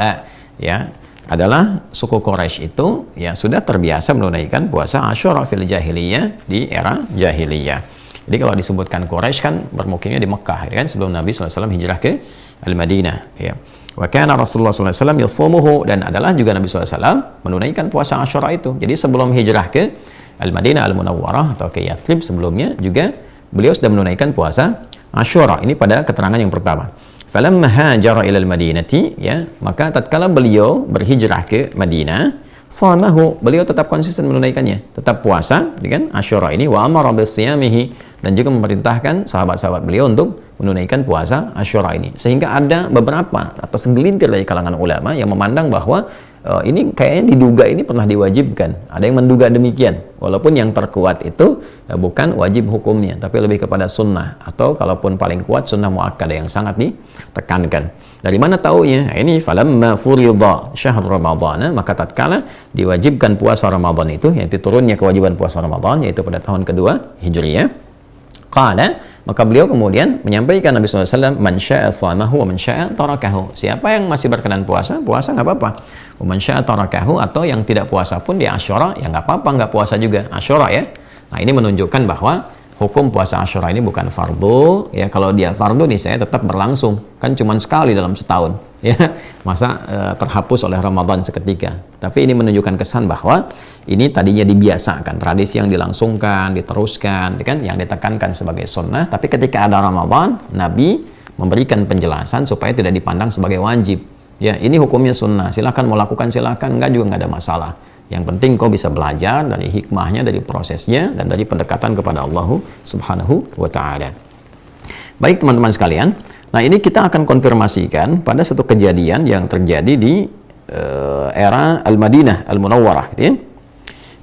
ya, adalah suku Quraisy itu ya sudah terbiasa menunaikan puasa Asyura fil jahiliyah, di era jahiliyah. Jadi kalau disebutkan Quraisy kan bermukimnya di Mekah, ya kan, sebelum Nabi SAW hijrah ke Al-Madinah, ya. Wa kana Rasulullah SAW yasumuhu, dan adalah juga Nabi SAW menunaikan puasa Asyura itu. Jadi sebelum hijrah ke Al-Madinah Al-Munawwarah atau ke Yathrib sebelumnya juga beliau sudah menunaikan puasa Asyura. Ini pada keterangan yang pertama. Falamma hajara ila al-Madinati, ya, maka tatkala beliau berhijrah ke Madinah, shamahu, beliau tetap konsisten menunaikannya, tetap puasa dengan Asyura ini, wa amara bisiyamihi, dan juga memerintahkan sahabat-sahabat beliau untuk menunaikan puasa Asyura ini. Sehingga ada beberapa atau segelintir dari kalangan ulama yang memandang bahwa ini kayaknya diduga ini pernah diwajibkan. Ada yang menduga demikian, walaupun yang terkuat itu bukan wajib hukumnya, tapi lebih kepada sunnah, atau kalaupun paling kuat sunnah muakkadah yang sangat ditekankan. Dari mana taunya? Nah, ini falamma furida syahr Ramadhan, maka tatkala diwajibkan puasa Ramadan itu, yaitu turunnya kewajiban puasa Ramadan, yaitu pada tahun kedua Hijriyah, qala, maka beliau kemudian menyampaikan Nabi SAW, man sya'a shamahu wa man sya'a tarakahu. Siapa yang masih berkenan puasa, puasa nggak apa-apa. Wa man sya'a tarakahu, atau yang tidak puasa pun di Asyura, ya nggak apa-apa, nggak puasa juga Asyura, ya. Nah, ini menunjukkan bahwa hukum puasa Asyura ini bukan fardu, ya. Kalau dia fardu nih, saya tetap berlangsung, kan cuma sekali dalam setahun, ya. Masa terhapus oleh Ramadan seketika. Tapi ini menunjukkan kesan bahwa ini tadinya dibiasakan, tradisi yang dilangsungkan, diteruskan, kan, yang ditekankan sebagai sunnah. Tapi ketika ada Ramadan, Nabi memberikan penjelasan supaya tidak dipandang sebagai wajib. Ya, ini hukumnya sunnah, silakan mau lakukan, silakan, enggak juga nggak ada masalah. Yang penting kau bisa belajar dari hikmahnya, dari prosesnya, dan dari pendekatan kepada Allah Subhanahu wa Ta'ala. Baik teman-teman sekalian, nah ini kita akan konfirmasikan pada satu kejadian yang terjadi di era Al-Madinah Al-Munawwarah, gitu ya.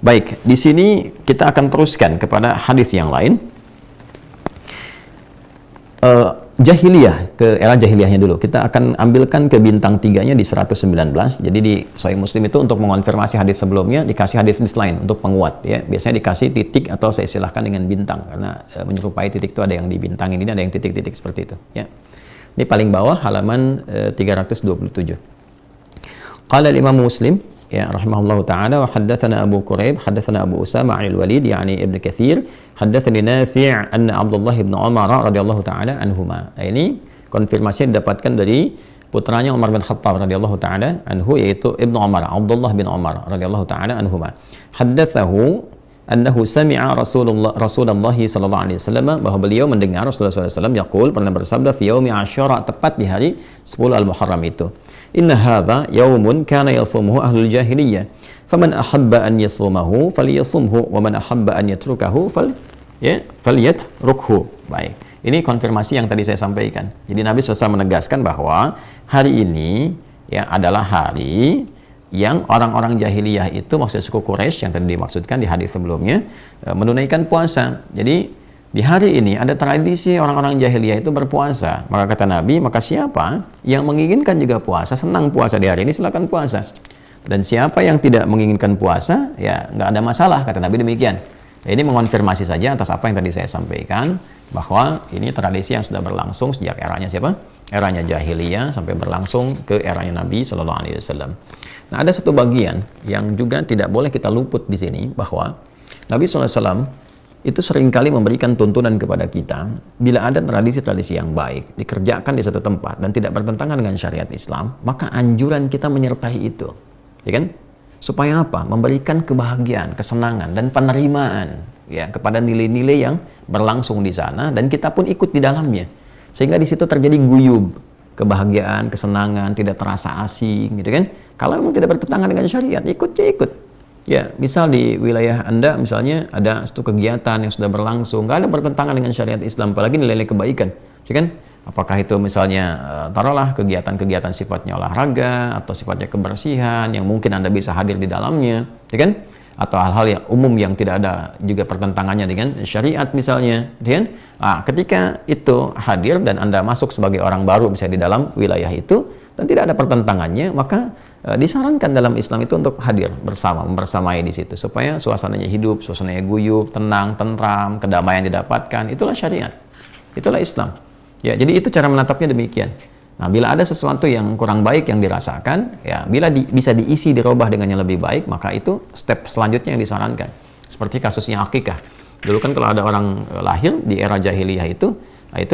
Baik, di sini kita akan teruskan kepada hadis yang lain. Jahiliyah, ke era jahiliyahnya dulu. Kita akan ambilkan ke bintang 3-nya di 119. Jadi di Sahih Muslim itu untuk mengonfirmasi hadis sebelumnya dikasih hadis lain untuk penguat, ya. Biasanya dikasih titik atau saya istilahkan dengan bintang, karena menyerupai titik itu ada yang dibintangin, ini ada yang titik-titik seperti itu, ya. Ini paling bawah halaman 327. Qala al-Imam Muslim, ya, rahimahullahu ta'ala, wa haddathana Abu Quraib haddathana Abu Usama 'anil Walid yani Ibn Katsir haddathani Nafi' anna Abdullah ibn Umar radhiyallahu ta'ala anhuma. Ini konfirmasi didapatkan dari putranya Umar bin Khattab radhiyallahu ta'ala anhu, yaitu Ibnu Umar, Abdullah bin Umar radhiyallahu ta'ala anhuma. Haddathahu annahu sami'a Rasulullah sallallahu alaihi wasallam, bahwa beliau mendengar Rasulullah sallallahu alaihi wasallam yaqul, pernah bersabda, fi yaumi Asyura, tepat di hari 10 Al-Muharram itu, inna hadza yaumun kana yasumuhu ahlul jahiliyah, faman ahabba an yasumahu falyasumhu wa man ahabba an yatrukahu falyatrukhu. Baik, ini konfirmasi yang tadi saya sampaikan. Jadi Nabi SAW menegaskan bahwa hari ini ya adalah hari yang orang-orang jahiliyah itu, maksudnya suku Quraisy yang tadi dimaksudkan di hadis sebelumnya, menunaikan puasa. Jadi di hari ini ada tradisi orang-orang jahiliyah itu berpuasa. Maka kata Nabi, maka siapa yang menginginkan juga puasa, senang puasa di hari ini, silakan puasa. Dan siapa yang tidak menginginkan puasa, ya nggak ada masalah, kata Nabi demikian. Ini mengonfirmasi saja atas apa yang tadi saya sampaikan, bahwa ini tradisi yang sudah berlangsung sejak eranya siapa? Eranya jahiliyah sampai berlangsung ke eranya Nabi Shallallahu Alaihi Wasallam. Nah, ada satu bagian yang juga tidak boleh kita luput di sini, bahwa Nabi SAW itu seringkali memberikan tuntunan kepada kita, bila ada tradisi-tradisi yang baik dikerjakan di satu tempat dan tidak bertentangan dengan syariat Islam, maka anjuran kita menyertai itu, ya kan? Supaya apa? Memberikan kebahagiaan, kesenangan, dan penerimaan ya kepada nilai-nilai yang berlangsung di sana, dan kita pun ikut di dalamnya, sehingga di situ terjadi guyub, kebahagiaan, kesenangan, tidak terasa asing, gitu kan? Kalau memang tidak bertentangan dengan syariat, ikut ya ikut. Ya, misal di wilayah Anda misalnya ada satu kegiatan yang sudah berlangsung, nggak ada bertentangan dengan syariat Islam, apalagi nilai-nilai kebaikan, ya kan? Apakah itu misalnya taruhlah kegiatan-kegiatan sifatnya olahraga atau sifatnya kebersihan yang mungkin Anda bisa hadir di dalamnya, ya kan? Atau hal-hal yang umum yang tidak ada juga pertentangannya dengan syariat misalnya, ya kan? Nah, ketika itu hadir dan Anda masuk sebagai orang baru bisa di dalam wilayah itu dan tidak ada pertentangannya, maka disarankan dalam Islam itu untuk hadir bersama, membersamai di situ, supaya suasananya hidup, suasananya guyub, tenang, tentram, kedamaian didapatkan. Itulah syariat, itulah Islam. Ya, jadi itu cara menatapnya demikian. Nah, bila ada sesuatu yang kurang baik yang dirasakan, ya bila bisa diisi, dirubah dengan yang lebih baik, maka itu step selanjutnya yang disarankan. Seperti kasusnya akikah. Dulu kan kalau ada orang lahir di era jahiliyah itu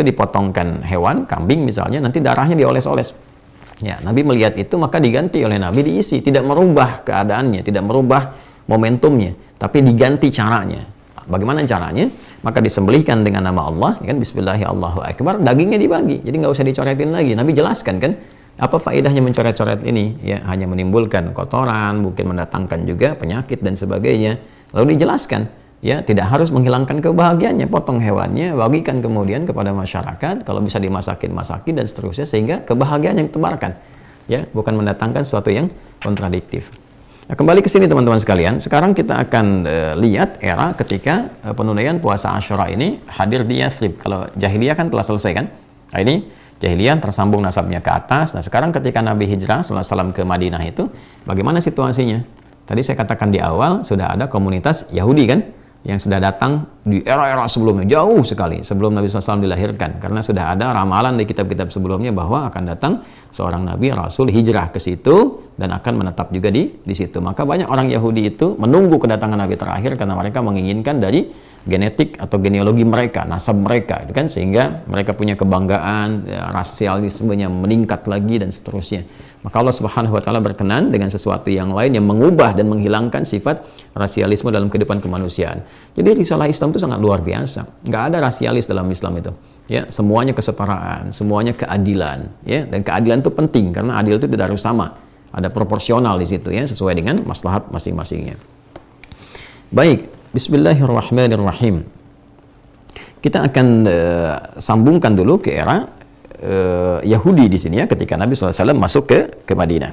dipotongkan hewan, kambing misalnya, nanti darahnya dioles-oles. Ya, Nabi melihat itu maka diganti oleh Nabi, diisi, tidak merubah keadaannya, tidak merubah momentumnya, tapi diganti caranya. Bagaimana caranya? Maka disembelihkan dengan nama Allah, ya kan, Bismillahirrahmanirrahim, dagingnya dibagi, jadi nggak usah dicoretin lagi. Nabi jelaskan kan, apa faedahnya mencoret-coret ini? Ya, hanya menimbulkan kotoran, mungkin mendatangkan juga penyakit dan sebagainya. Lalu dijelaskan, ya tidak harus menghilangkan kebahagiaannya, potong hewannya, bagikan kemudian kepada masyarakat, kalau bisa dimasakin, masakin dan seterusnya, sehingga kebahagiaan yang ditebarkan, ya bukan mendatangkan sesuatu yang kontradiktif. Nah, kembali ke sini teman-teman sekalian, sekarang kita akan lihat era ketika penunaian puasa Asyura ini hadir di Yathrib. Kalau jahiliyah kan telah selesai kan? Nah, ini jahiliyah tersambung nasabnya ke atas. Nah, sekarang ketika Nabi hijrah sallallahu alaihi wasallam ke Madinah itu, bagaimana situasinya? Tadi saya katakan di awal sudah ada komunitas Yahudi kan, yang sudah datang di era-era sebelumnya, jauh sekali sebelum Nabi SAW dilahirkan, karena sudah ada ramalan di kitab-kitab sebelumnya bahwa akan datang seorang Nabi Rasul hijrah ke situ dan akan menetap juga di situ. Maka banyak orang Yahudi itu menunggu kedatangan Nabi terakhir karena mereka menginginkan dari genetik atau genealogi mereka, nasab mereka, kan, sehingga mereka punya kebanggaan, ya, rasialismenya meningkat lagi dan seterusnya. Maka Allah Subhanahu wa taala berkenan dengan sesuatu yang lain yang mengubah dan menghilangkan sifat rasialisme dalam kehidupan kemanusiaan. Jadi risalah Islam itu sangat luar biasa. Nggak ada rasialis dalam Islam itu. Ya, semuanya kesetaraan, semuanya keadilan, ya, dan keadilan itu penting karena adil itu tidak harus sama. Ada proporsional di situ, ya, sesuai dengan maslahat masing-masingnya. Baik, bismillahirrahmanirrahim. Kita akan sambungkan dulu ke era Yahudi di sini, ya, ketika Nabi SAW masuk ke Madinah.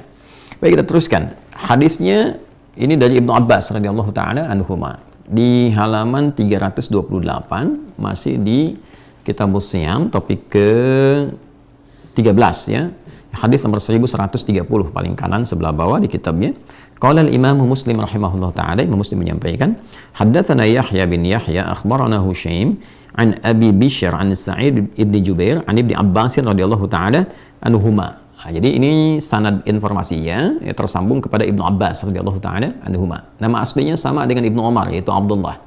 Baik, kita teruskan. Hadisnya ini dari Ibnu Abbas radhiyallahu taala anhuma di halaman 328, masih di Kitabus Shiyam, topik ke-13, ya. Hadis nomor 1130 paling kanan sebelah bawah di kitabnya. Qala al-Imam Muslim rahimahullah taala, Imam Muslim menyampaikan, haddatsana Yahya bin Yahya akhbarana Hushaim an Abi Bishr an Sa'id ibn Jubair an Ibnu Abbas radhiyallahu taala anhuma. Jadi ini sanad informasinya, ya, tersambung kepada Ibnu Abbas radhiyallahu taala anhuma. Nama aslinya sama dengan Ibnu Umar, yaitu Abdullah.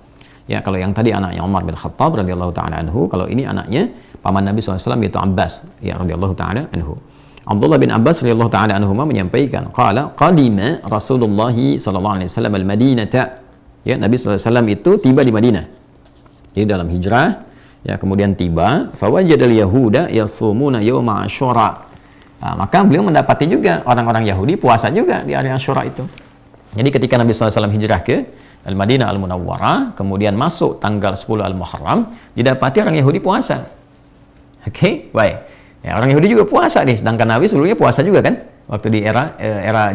Ya, kalau yang tadi anaknya Umar bin Khattab radhiyallahu taala anhu, kalau ini anaknya paman Nabi SAW yaitu Abbas, ya, radhiyallahu taala anhu. Abdullah bin Abbas radhiyallahu taala anhuma menyampaikan, qala qadima Rasulullah sallallahu alaihi wasallam al-Madinata. Ya, Nabi SAW itu tiba di Madinah. Jadi dalam hijrah, ya kemudian tiba, fawajadal yahuda yasumuna yawma Asyura. Nah, maka beliau mendapati juga orang-orang Yahudi puasa juga di hari Asyura itu. Jadi ketika Nabi SAW hijrah ke Al-Madinah Al-Munawwarah, kemudian masuk tanggal 10 Al-Muharram, didapati orang Yahudi puasa. Oke, baik. Ya, orang Yahudi juga puasa nih, sedangkan Nabi sebelumnya puasa juga kan? Waktu di era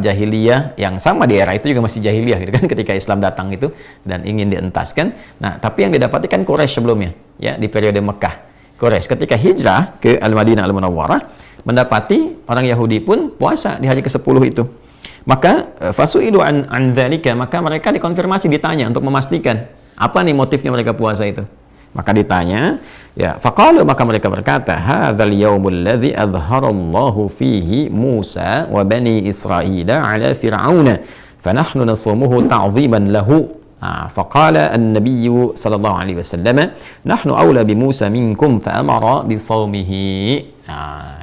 jahiliyah yang sama, di era itu juga masih jahiliyah gitu kan, ketika Islam datang itu dan ingin dientaskan. Nah, tapi yang didapati kan Quraisy sebelumnya, ya di periode Mekah. Quraisy ketika hijrah ke Al-Madinah Al-Munawwarah mendapati orang Yahudi pun puasa di hari ke-10 itu. Maka fasu'ilu an dzalika, maka mereka dikonfirmasi, ditanya untuk memastikan apa nih motifnya mereka puasa itu. Maka ditanya, ya, faqalu, maka mereka berkata, hadzal yaumul ladzi azharallahu fihi Musa wa bani Israila ala fir'auna fanahnu nasumuhu ta'ziman lahu. Faqala an-nabiy sallallahu alaihi wasallam, nahnu aula bi Musa minkum fa amara bi shaumihi.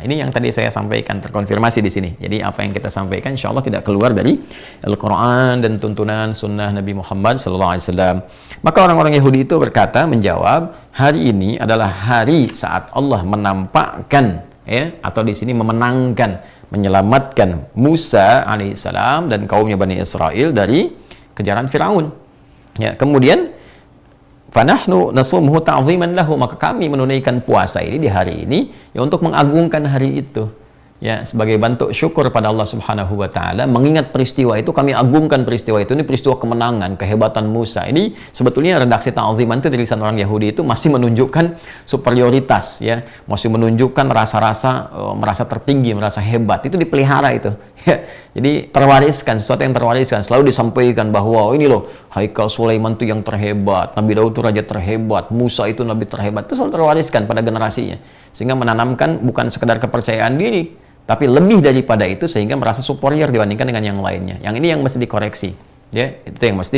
Ini yang tadi saya sampaikan, terkonfirmasi di sini. Jadi apa yang kita sampaikan insyaallah tidak keluar dari Al-Qur'an dan tuntunan sunnah Nabi Muhammad sallallahu alaihi wasallam. Maka orang-orang Yahudi itu berkata, menjawab, hari ini adalah hari saat Allah menampakkan, ya, atau di sini memenangkan, menyelamatkan Musa alaihissalam dan kaumnya Bani Israel dari kejaran Firaun. Ya, kemudian fanahnu nasumhu ta'ziman lahu, maka kami menunaikan puasa ini di hari ini ya untuk mengagungkan hari itu, ya, sebagai bentuk syukur pada Allah Subhanahu wa taala. Mengingat peristiwa itu, kami agungkan peristiwa itu. Ini peristiwa kemenangan, kehebatan Musa. Ini sebetulnya redaksi ta'ziman itu dari lisan orang Yahudi itu masih menunjukkan superioritas, ya, masih menunjukkan rasa-rasa merasa tertinggi, merasa hebat. Itu dipelihara itu. Ya, jadi terwariskan, sesuatu yang terwariskan, selalu disampaikan bahwa ini loh, Haikal Sulaiman itu yang terhebat, Nabi Daud itu raja terhebat, Musa itu nabi terhebat. Itu selalu terwariskan pada generasinya, sehingga menanamkan bukan sekedar kepercayaan diri, tapi lebih daripada itu, sehingga merasa superior dibandingkan dengan yang lainnya. Yang ini yang mesti dikoreksi, ya, itu yang mesti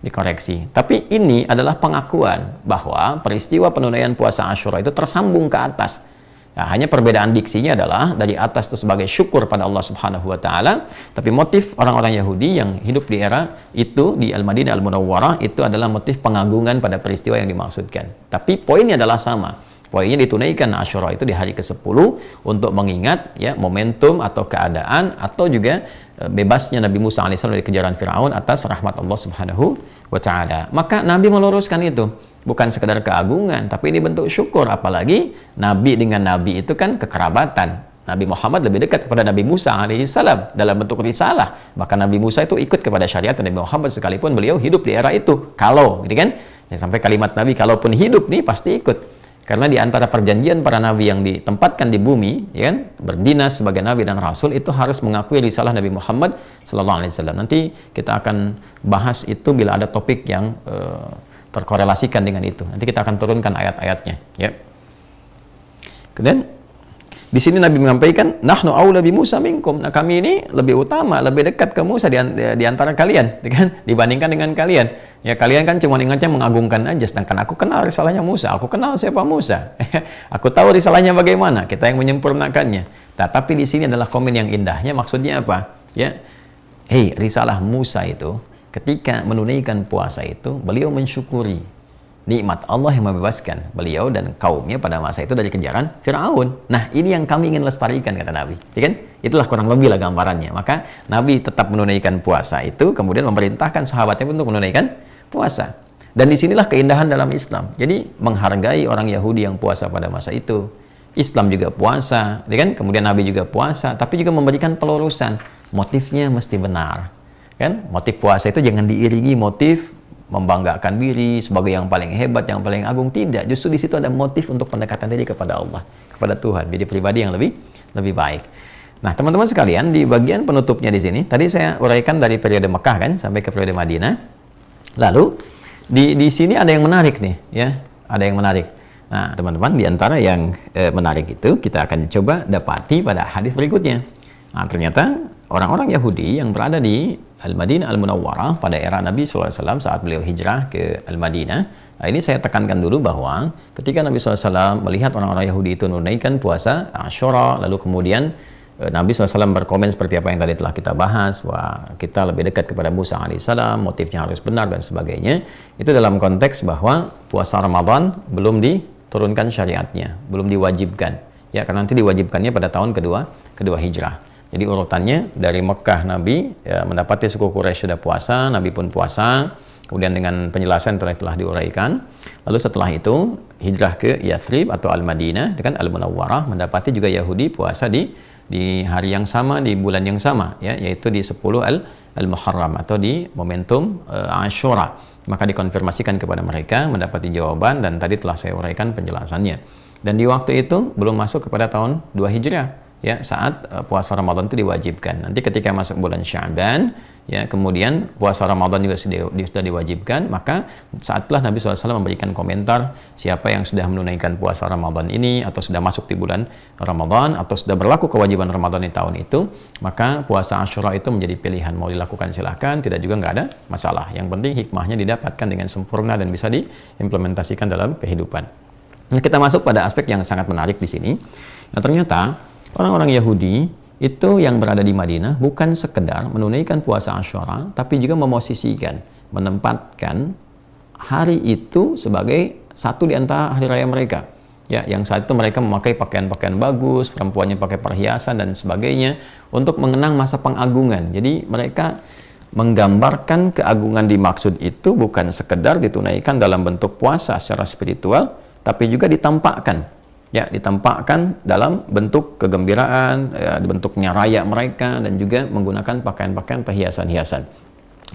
dikoreksi. Tapi ini adalah pengakuan bahwa peristiwa penunaian puasa Asyura itu tersambung ke atas. Nah, hanya perbedaan diksinya adalah dari atas itu sebagai syukur pada Allah Subhanahu wa taala, tapi motif orang-orang Yahudi yang hidup di era itu di Al-Madinah Al-Munawwarah itu adalah motif pengagungan pada peristiwa yang dimaksudkan. Tapi poinnya adalah sama. Poinnya ditunaikan Asyura itu di hari ke-10 untuk mengingat, ya, momentum atau keadaan atau juga bebasnya Nabi Musa alaihissalam dari kejaran Firaun atas rahmat Allah Subhanahu wa taala. Maka Nabi meluruskan itu. Bukan sekedar keagungan, tapi ini bentuk syukur. Apalagi Nabi dengan Nabi itu kan kekerabatan. Nabi Muhammad lebih dekat kepada Nabi Musa alaihissalam dalam bentuk risalah. Maka Nabi Musa itu ikut kepada syariat Nabi Muhammad sekalipun beliau hidup di era itu. Kalau, gitu kan? Ya, sampai kalimat Nabi, kalaupun hidup nih pasti ikut. Karena di antara perjanjian para nabi yang ditempatkan di bumi, ya kan, berdinas sebagai nabi dan rasul, itu harus mengakui risalah Nabi Muhammad sallallahu alaihi wasallam. Nanti kita akan bahas itu bila ada topik yang terkorelasikan dengan itu. Nanti kita akan turunkan ayat-ayatnya, ya. Kemudian di sini Nabi menyampaikan, nahnu aula bi Musa minkum. Nah, kami ini lebih utama, lebih dekat ke Musa di antara kalian, kan? Dibandingkan dengan kalian. Ya, kalian kan cuma ingatnya mengagungkan aja, sedangkan aku kenal risalahnya Musa, aku kenal siapa Musa. Aku tahu risalahnya bagaimana, kita yang menyempurnakannya. Nah, tapi di sini adalah komen yang indahnya, maksudnya apa? Ya. Hei, risalah Musa itu ketika menunaikan puasa itu, beliau mensyukuri nikmat Allah yang membebaskan beliau dan kaumnya pada masa itu dari kejaran Firaun. Nah, ini yang kami ingin lestarikan, kata Nabi. Ya kan? Itulah kurang lebih lah gambarannya. Maka Nabi tetap menunaikan puasa itu, kemudian memerintahkan sahabatnya untuk menunaikan puasa. Dan disinilah keindahan dalam Islam. Jadi menghargai orang Yahudi yang puasa pada masa itu. Islam juga puasa, ya kan? Kemudian Nabi juga puasa, tapi juga memberikan pelurusan. Motifnya mesti benar. Kan? Motif puasa itu jangan diiringi motif membanggakan diri sebagai yang paling hebat, yang paling agung. Tidak, justru di situ ada motif untuk pendekatan diri kepada Allah, kepada Tuhan, jadi pribadi yang lebih baik. Nah, teman-teman sekalian, di bagian penutupnya di sini, tadi saya uraikan dari periode Mekah kan sampai ke periode Madinah. Lalu di sini ada yang menarik nih, ya, ada yang menarik. Nah, teman-teman, di antara yang menarik itu kita akan coba dapati pada hadis berikutnya. Nah, ternyata orang-orang Yahudi yang berada di Al-Madinah Al-Munawwarah pada era Nabi SAW saat beliau hijrah ke Al-Madinah. Nah, ini saya tekankan dulu bahwa ketika Nabi SAW melihat orang-orang Yahudi itu menunaikan puasa Asyura, lalu kemudian Nabi SAW berkomen seperti apa yang tadi telah kita bahas, bahwa kita lebih dekat kepada Musa alaihissalam, motifnya harus benar dan sebagainya. Itu dalam konteks bahwa puasa Ramadan belum diturunkan syariatnya, belum diwajibkan. Ya, karena nanti diwajibkannya pada tahun kedua hijrah. Jadi urutannya dari Mekah Nabi ya, mendapati suku Quraisy sudah puasa, Nabi pun puasa. Kemudian dengan penjelasan telah diuraikan. Lalu setelah itu hijrah ke Yathrib atau Al-Madinah dengan Al-Munawwarah, mendapati juga Yahudi puasa di hari yang sama, di bulan yang sama, ya, yaitu di 10 Al-Muharram atau di momentum Ashura. Maka dikonfirmasikan kepada mereka, mendapati jawaban, dan tadi telah saya uraikan penjelasannya. Dan di waktu itu belum masuk kepada tahun 2 Hijriah, ya, saat puasa Ramadan itu diwajibkan. Nanti ketika masuk bulan Sya'ban, ya, kemudian puasa Ramadan juga sudah diwajibkan, maka saatlah Nabi SAW memberikan komentar siapa yang sudah menunaikan puasa Ramadan ini, atau sudah masuk di bulan Ramadan, atau sudah berlaku kewajiban Ramadan di tahun itu, maka puasa Ashura itu menjadi pilihan. Mau dilakukan silahkan, tidak juga nggak ada masalah. Yang penting hikmahnya didapatkan dengan sempurna dan bisa diimplementasikan dalam kehidupan. Nah, kita masuk pada aspek yang sangat menarik di sini. Nah, ternyata orang-orang Yahudi itu yang berada di Madinah bukan sekedar menunaikan puasa Ashura, tapi juga memosisikan, menempatkan hari itu sebagai satu di antara hari raya mereka. Ya, yang saat itu mereka memakai pakaian-pakaian bagus, perempuannya pakai perhiasan dan sebagainya untuk mengenang masa pengagungan. Jadi mereka menggambarkan keagungan dimaksud itu bukan sekedar ditunaikan dalam bentuk puasa secara spiritual, tapi juga ditampakkan. Ya, ditampakkan dalam bentuk kegembiraan, ya, bentuknya raya mereka, dan juga menggunakan pakaian-pakaian perhiasan-hiasan.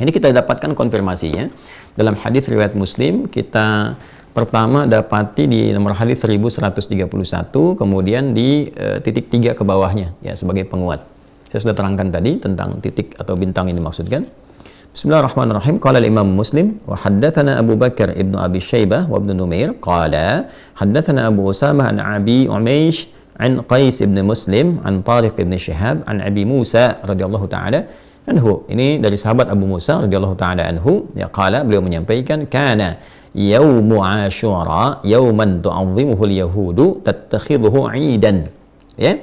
Ini kita dapatkan konfirmasinya dalam hadis riwayat Muslim. Kita pertama dapati di nomor hadis 1131, kemudian di titik 3 ke bawahnya, ya, sebagai penguat. Saya sudah terangkan tadi tentang titik atau bintang ini dimaksudkan. Bismillahirrahmanirrahim. Qala al-Imam Muslim wa haddatsana Abu Bakar ibnu Abi Syaibah wa ibnu Numair qala haddatsana Abu Usamah an Abi Umaysh an Qais ibn Muslim an Tariq ibn Shihab an Abi Musa radhiyallahu taala anhu. Ini dari sahabat Abu Musa radhiyallahu taala anhu, ya, qala, beliau menyampaikan, kana yaumu Ashura yauman tu'azzimuhu al-yahudu tattakhidhuhu 'idan. Ya.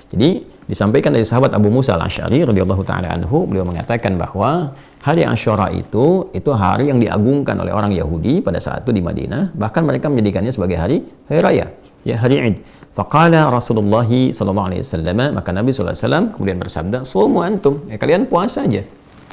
Jadi disampaikan dari sahabat Abu Musa al-Asy'ari radhiyallahu taala anhu, beliau mengatakan bahwa hari Ashura itu hari yang diagungkan oleh orang Yahudi pada saat itu di Madinah, bahkan mereka menjadikannya sebagai hari raya, ya, hari Id. Faqala Rasulullah sallallahu alaihi wasallam, maka Nabi sallallahu alaihi wasallam kemudian bersabda, "Sumu antum," ya, kalian puasa aja.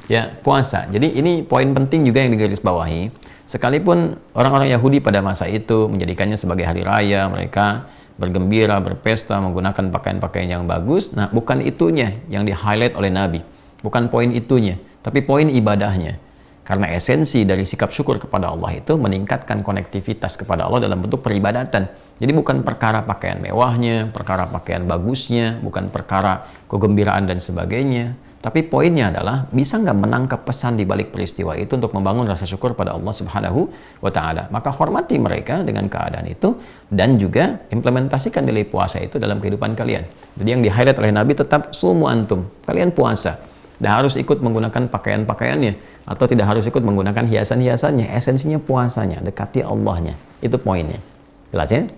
Ya, puasa. Jadi ini poin penting juga yang digarisbawahi. Sekalipun orang-orang Yahudi pada masa itu menjadikannya sebagai hari raya, mereka bergembira, berpesta, menggunakan pakaian-pakaian yang bagus. Nah, bukan itunya yang di-highlight oleh Nabi. Bukan poin itunya, tapi poin ibadahnya. Karena esensi dari sikap syukur kepada Allah itu meningkatkan konektivitas kepada Allah dalam bentuk peribadatan. Jadi bukan perkara pakaian mewahnya, perkara pakaian bagusnya, bukan perkara kegembiraan dan sebagainya. Tapi poinnya adalah bisa nggak menangkap pesan di balik peristiwa itu untuk membangun rasa syukur pada Allah Subhanahu wa Ta'ala. Maka hormati mereka dengan keadaan itu, dan juga implementasikan nilai puasa itu dalam kehidupan kalian. Jadi yang di-highlight oleh Nabi tetap sumu antum, kalian puasa. Dan harus ikut menggunakan pakaian-pakaiannya, atau tidak harus ikut menggunakan hiasan-hiasannya. Esensinya puasanya, dekati Allahnya. Itu poinnya. Jelas ya?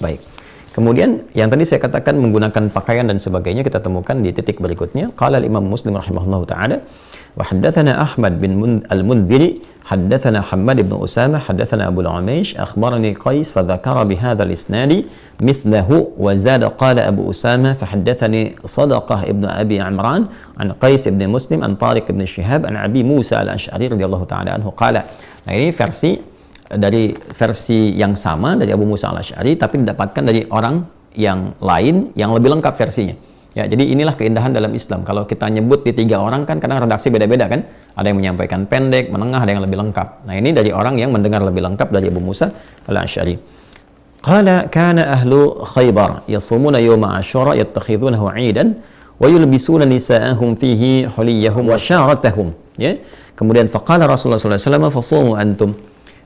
Baik. Kemudian yang tadi saya katakan menggunakan pakaian dan sebagainya kita temukan di titik berikutnya. Qala al-Imam Muslim rahimahullahu taala wa haddatsana Ahmad bin al-Mundhiri haddatsana Hammad bin Usamah haddatsana Abu al-Umaysh akhbarani Qais fa dzakara bi hadzal isnadi mithlahu wa zada qala Abu Usamah fa haddatsani Sadaqah ibn Abi Amran an Qais ibn Muslim an Tariq ibn Shihab an Abi Musa al-Asy'ari radhiyallahu taala anhu qala. Nah, ini versi yang sama dari Abu Musa al-Asy'ari, tapi didapatkan dari orang yang lain yang lebih lengkap versinya. Ya, jadi inilah keindahan dalam Islam. Kalau kita nyebut di 3 orang kan kadang redaksi beda-beda kan. Ada yang menyampaikan pendek, menengah, ada yang lebih lengkap. Nah, ini dari orang yang mendengar lebih lengkap dari Abu Musa al-Asy'ari. Qala kana ahlu Khaybar yasumuna yawma Ashura yattakhidunahu 'idan wa yulbisuna nisa'ahum fihi huliyahum wa syaratahum. Ya. Kemudian faqala Rasulullah sallallahu alaihi wasallam fasumu antum.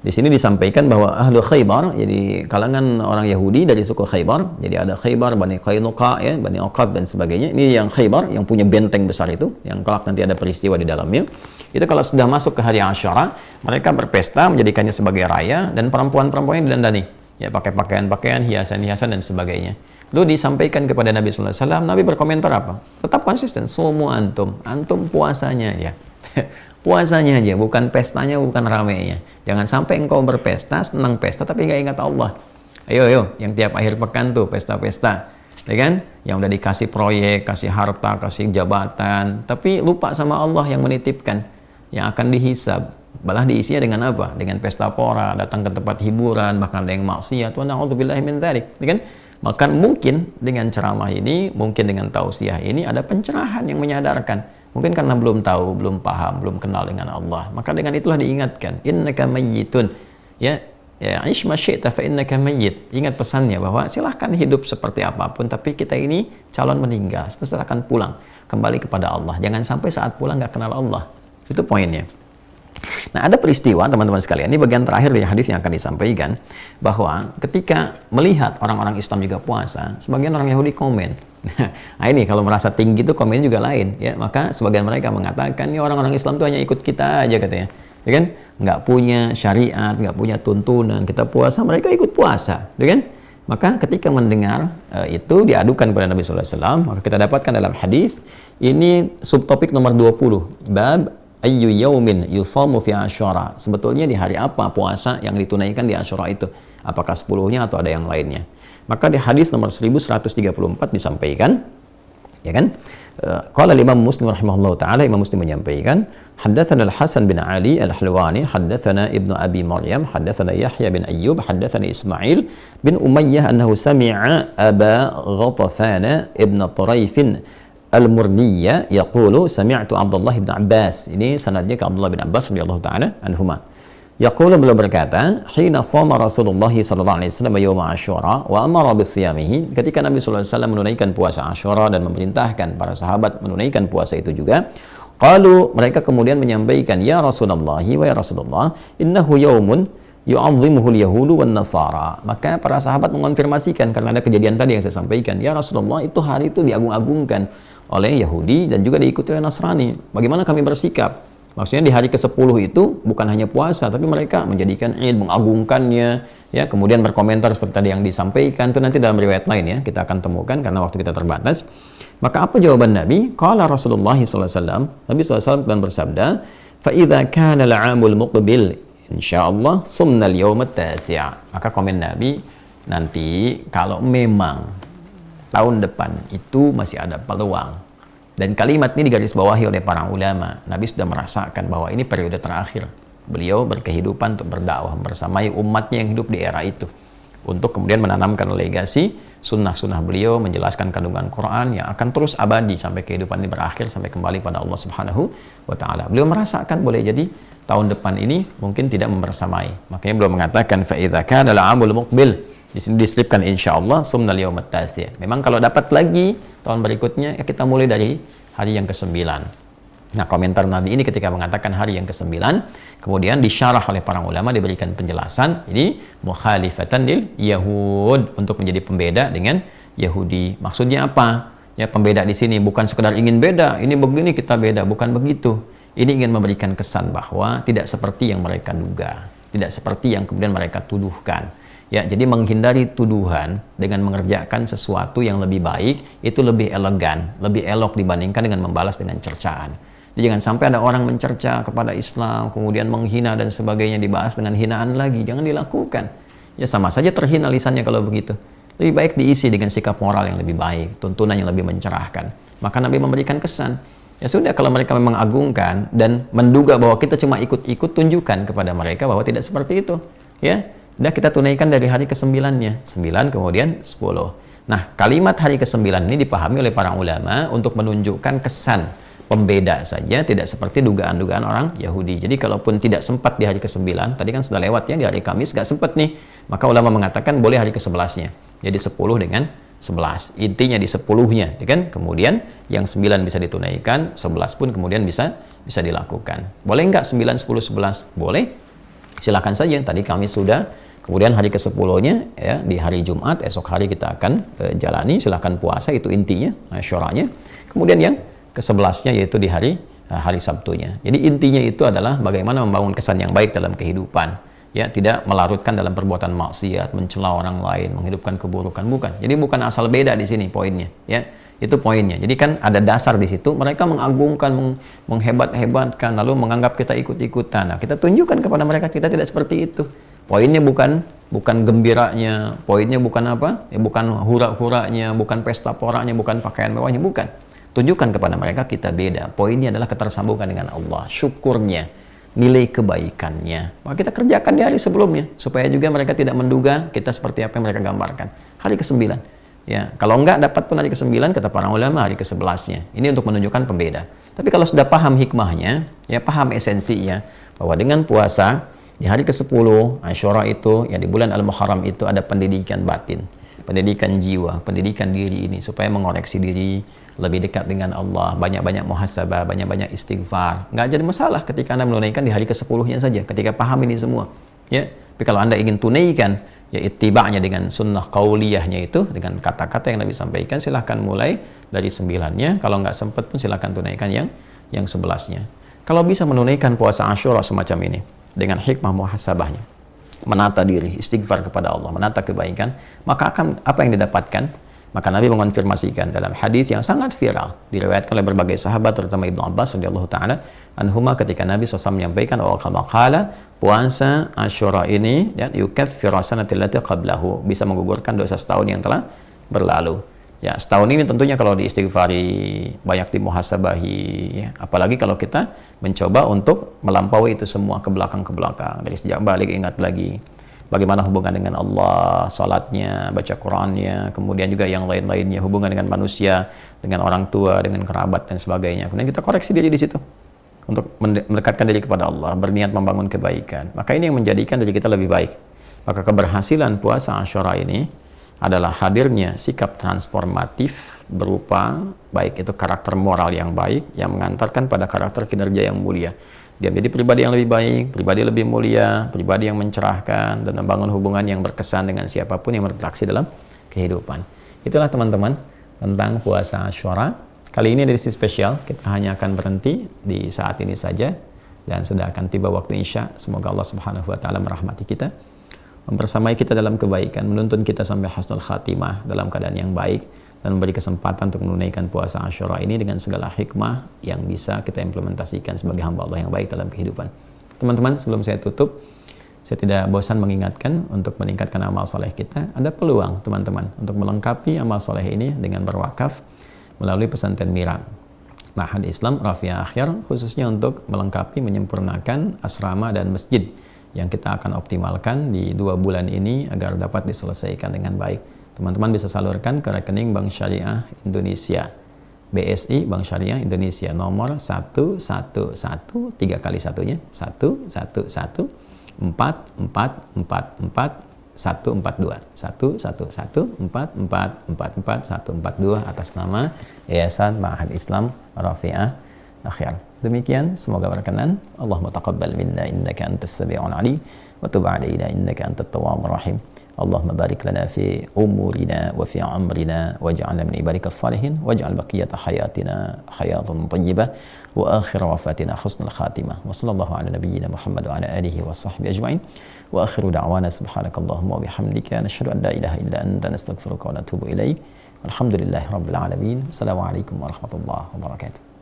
Di sini disampaikan bahwa ahlu Khaybar, jadi kalangan orang Yahudi dari suku Khaybar, jadi ada Khaybar, Bani Qainuqa, ya, Bani Aqab dan sebagainya. Ini yang Khaybar, yang punya benteng besar itu, yang kelak nanti ada peristiwa di dalamnya. Itu kalau sudah masuk ke hari Ashura, mereka berpesta menjadikannya sebagai raya, dan perempuan-perempuan yang didandani, ya, pakai pakaian-pakaian, hiasan-hiasan dan sebagainya. Lalu disampaikan kepada Nabi sallallahu alaihi wasallam, Nabi berkomentar apa? Tetap konsisten, sumu antum puasanya aja. Puasanya aja, bukan pestanya, bukan ramenya. Jangan sampai engkau berpesta, senang pesta tapi nggak ingat Allah. Ayo, yang tiap akhir pekan tuh pesta-pesta, ya kan? Yang udah dikasih proyek, kasih harta, kasih jabatan, tapi lupa sama Allah yang menitipkan, yang akan dihisab. Malah diisinya dengan apa? Dengan pesta pora, datang ke tempat hiburan, bahkan ada yang maksiat. Wa na'udzubillahi min dzalik, ya kan? Maka mungkin dengan ceramah ini, mungkin dengan tausiah ini ada pencerahan yang menyadarkan. Mungkin karena belum tahu, belum paham, belum kenal dengan Allah. Maka dengan itulah diingatkan, innaka mayyitun. Ya, ish ma syi'ta fa innaka mayyit. Ingat pesannya bahwa silahkan hidup seperti apapun, tapi kita ini calon meninggal. Setelah akan pulang kembali kepada Allah. Jangan sampai saat pulang nggak kenal Allah. Itu poinnya. Nah, ada peristiwa teman-teman sekalian, ini bagian terakhir dari hadis yang akan disampaikan, bahwa ketika melihat orang-orang Islam juga puasa, sebagian orang Yahudi komen. Nah, ini kalau merasa tinggi itu komennya juga lain, ya. Maka sebagian mereka mengatakan, ini orang-orang Islam itu hanya ikut kita aja katanya, ya kan? Nggak punya syariat, nggak punya tuntunan, kita puasa, mereka ikut puasa, ya kan? Maka ketika mendengar itu diadukan kepada Nabi sallallahu alaihi wasallam, maka kita dapatkan dalam hadis ini subtopik nomor 20, bab ayyu yaumin yusamu fi Asyura. Sebetulnya di hari apa puasa yang ditunaikan di Asyura itu? Apakah 10-nya atau ada yang lainnya? Maka di hadis nomor 1134 disampaikan, ya kan? Qala Imam Muslim rahimahullahu taala, Imam Muslim menyampaikan, haddatsana Al-Hasan bin Ali Al-Hulwani, haddatsana Ibnu Abi Maryam, haddatsana Yahya bin Ayyub, haddatsana Ismail bin Umayyah annahu sami'a Aba Ghatafan ibn Turaif Al-Murniyya yaqulu sami'tu Abdullah bin Abbas. Ini sanadnya ke Abdullah bin Abbas radhiyallahu taala anhuma. Yaqulu, beliau berkata, hina shama Rasulullah sallallahu alaihi wasallam yaum Asyura wa amara bisiyamihi. Ketika Nabi sallallahu alaihi wasallam menunaikan puasa Asyura dan memerintahkan para sahabat menunaikan puasa itu juga, qalu, mereka kemudian menyampaikan, ya Rasulullah, wa ya Rasulullah, innahu yaumun yu'azzimuhu al-yahudu wan nasara. Maka para sahabat mengonfirmasikan karena ada kejadian tadi yang saya sampaikan, ya Rasulullah, itu hari itu diagung-agungkan oleh Yahudi dan juga diikuti oleh Nasrani. Bagaimana kami bersikap? Maksudnya di hari ke-10 itu bukan hanya puasa, tapi mereka menjadikan Id, mengagungkannya, ya, kemudian berkomentar seperti tadi yang disampaikan. Itu nanti dalam riwayat lain ya, kita akan temukan karena waktu kita terbatas. Maka apa jawaban Nabi? Qala Rasulullah sallallahu alaihi wasallam, Nabi SAW dan bersabda, fa idza kana al-'amul muqbil insyaallah sumna al-yawm at-tasi'. Maka komen Nabi, nanti kalau memang tahun depan itu masih ada peluang. Dan kalimat ini digarisbawahi oleh para ulama. Nabi sudah merasakan bahwa ini periode terakhir beliau berkehidupan untuk berdakwah bersamai umatnya yang hidup di era itu, untuk kemudian menanamkan legasi sunnah-sunnah beliau, menjelaskan kandungan Quran yang akan terus abadi sampai kehidupan ini berakhir, sampai kembali pada Allah Subhanahu wa Ta'ala. Beliau merasakan boleh jadi tahun depan ini mungkin tidak membersamai. Makanya beliau mengatakan fa idza kana al-'amul muqbil. Di sini diselipkan insyaallah sumnal yaumat tasi'. Memang kalau dapat lagi tahun berikutnya, ya kita mulai dari hari yang ke-9. Nah, komentar Nabi ini ketika mengatakan hari yang ke-9, kemudian disyarah oleh para ulama, diberikan penjelasan, ini mukhalifatan lil Yahud, untuk menjadi pembeda dengan Yahudi. Maksudnya apa? Ya, pembeda di sini bukan sekedar ingin beda, ini begini kita beda, bukan begitu. Ini ingin memberikan kesan bahwa tidak seperti yang mereka duga, tidak seperti yang kemudian mereka tuduhkan. Ya, jadi menghindari tuduhan dengan mengerjakan sesuatu yang lebih baik itu lebih elegan, lebih elok dibandingkan dengan membalas dengan cercaan. Jadi jangan sampai ada orang mencerca kepada Islam, kemudian menghina dan sebagainya, dibahas dengan hinaan lagi. Jangan dilakukan. Ya, sama saja terhina lisannya kalau begitu. Lebih baik diisi dengan sikap moral yang lebih baik, tuntunan yang lebih mencerahkan. Maka Nabi memberikan kesan. Ya sudah, kalau mereka memang agungkan dan menduga bahwa kita cuma ikut-ikut, tunjukkan kepada mereka bahwa tidak seperti itu. Ya. Sudah, kita tunaikan dari hari ke-9-nya. 9 kemudian 10. Nah, kalimat hari ke-9 ini dipahami oleh para ulama untuk menunjukkan kesan pembeda saja, tidak seperti dugaan-dugaan orang Yahudi. Jadi kalaupun tidak sempat di hari ke-9, tadi kan sudah lewat ya, di hari Kamis nggak sempat nih, maka ulama mengatakan boleh hari ke-11-nya. Jadi 10 dengan 11. Intinya di 10-nya, ya kan? Kemudian yang 9 bisa ditunaikan, 11 pun kemudian bisa dilakukan. Boleh nggak 9, 10, 11? Boleh. Silakan saja. Tadi Kamis sudah. Kemudian hari ke-10-nya ya, di hari Jumat, esok hari kita akan jalani, silahkan puasa, itu intinya, Asyuranya. Kemudian yang ke-11-nya yaitu di hari Sabtunya. Jadi intinya itu adalah bagaimana membangun kesan yang baik dalam kehidupan. ya tidak melarutkan dalam perbuatan maksiat, mencela orang lain, menghidupkan keburukan, bukan. Jadi bukan asal beda di sini poinnya, ya. Itu poinnya. Jadi kan ada dasar di situ, mereka mengagungkan, menghebat-hebatkan, lalu menganggap kita ikut-ikutan. Nah, kita tunjukkan kepada mereka kita tidak seperti itu. Poinnya bukan gembiranya, poinnya bukan apa? Ya, bukan hura-huranya, bukan pesta poranya, bukan pakaian mewahnya, bukan. Tunjukkan kepada mereka kita beda. Poinnya adalah ketersambungan dengan Allah, syukurnya, nilai kebaikannya. Maka kita kerjakan di hari sebelumnya supaya juga mereka tidak menduga kita seperti apa yang mereka gambarkan. Hari ke-9. Ya, kalau enggak dapat pun hari ke-9 kata para ulama hari ke-11-nya. Ini untuk menunjukkan pembeda. Tapi kalau sudah paham hikmahnya, ya paham esensinya bahwa dengan puasa di hari ke-10 Asyura itu, ya di bulan Al-Muharram itu ada pendidikan batin, pendidikan jiwa, pendidikan diri ini supaya mengoreksi diri, lebih dekat dengan Allah, banyak-banyak muhasabah, banyak-banyak istighfar. Nggak jadi masalah ketika Anda menunaikan di hari ke-10-nya saja, ketika paham ini semua. Ya, tapi kalau Anda ingin tunaikan, ya ittiba'nya dengan sunnah qauliyahnya itu, dengan kata-kata yang Nabi sampaikan, silahkan mulai dari 9-nya. Kalau nggak sempat pun silahkan tunaikan yang 11-nya. Kalau bisa menunaikan puasa Asyura semacam ini, dengan hikmah muhasabahnya, menata diri, istighfar kepada Allah, menata kebaikan, maka akan apa yang didapatkan? Maka Nabi mengonfirmasikan dalam hadis yang sangat viral, diriwayatkan oleh berbagai sahabat, terutama Ibnu Abbas radhiyallahu taala anhuma, ketika Nabi SAW menyampaikan qala puasa Asyura ini ya yukaffiru sanatil lati qablahu, bisa menggugurkan dosa setahun yang telah berlalu. Ya, setahun ini tentunya kalau diistighfari, banyak dimuhasabahi, ya. Apalagi kalau kita mencoba untuk melampaui itu semua ke belakang, dari sejak balik ingat lagi bagaimana hubungan dengan Allah, salatnya, baca Qur'annya, kemudian juga yang lain-lainnya, hubungan dengan manusia, dengan orang tua, dengan kerabat dan sebagainya. Kemudian kita koreksi diri di situ untuk mendekatkan diri kepada Allah, berniat membangun kebaikan. Maka ini yang menjadikan diri kita lebih baik. Maka keberhasilan puasa Asyura ini adalah hadirnya sikap transformatif berupa baik itu karakter moral yang baik yang mengantarkan pada karakter kinerja yang mulia. Dia menjadi pribadi yang lebih baik, pribadi lebih mulia, pribadi yang mencerahkan dan membangun hubungan yang berkesan dengan siapapun yang berinteraksi dalam kehidupan. Itulah teman-teman tentang puasa Asyura. Kali ini edisi spesial, kita hanya akan berhenti di saat ini saja dan sudah akan tiba waktu Isya. Semoga Allah Subhanahu wa taala merahmati kita, membersamai kita dalam kebaikan, menuntun kita sampai husnul khatimah dalam keadaan yang baik, dan memberi kesempatan untuk menunaikan puasa Asyura ini dengan segala hikmah yang bisa kita implementasikan sebagai hamba Allah yang baik dalam kehidupan. Teman-teman, sebelum saya tutup, saya tidak bosan mengingatkan untuk meningkatkan amal soleh kita. Ada peluang teman-teman untuk melengkapi amal soleh ini dengan berwakaf melalui pesantren Mira Ma'had Islam Rafiah Akhir, khususnya untuk melengkapi, menyempurnakan asrama dan masjid yang kita akan optimalkan di 2 bulan ini agar dapat diselesaikan dengan baik. Teman-teman bisa salurkan ke rekening Bank Syariah Indonesia, BSI Bank Syariah Indonesia, nomor 111 3 kali satunya 111 4444 142 111 4444 142 atas nama Yayasan Ma'had Islam Rafiah Akhir. Demikian, semoga berkenan. Allahumma taqabbal minna innaka antas sami'ul alim wa tub 'alaina innaka antat tawwabur rahim. Allahumma barik lana fi umurina wa fi amrina waj'alna min ibadika as-salihin waj'al baqiyata hayatina hayatan thayyibah wa akhir wafatina husnul khatimah. Wa sallallahu ala nabiyyina Muhammad wa ala alihi wa sahbihi ajma'in. Wa akhiru da'wana subhanakallahumma wa bihamdika nashhadu an la ilaha illa anta nastaghfiruka wa natubu ilaik. Alhamdulillahirabbil alamin. Assalamualaikum warahmatullahi wabarakatuh.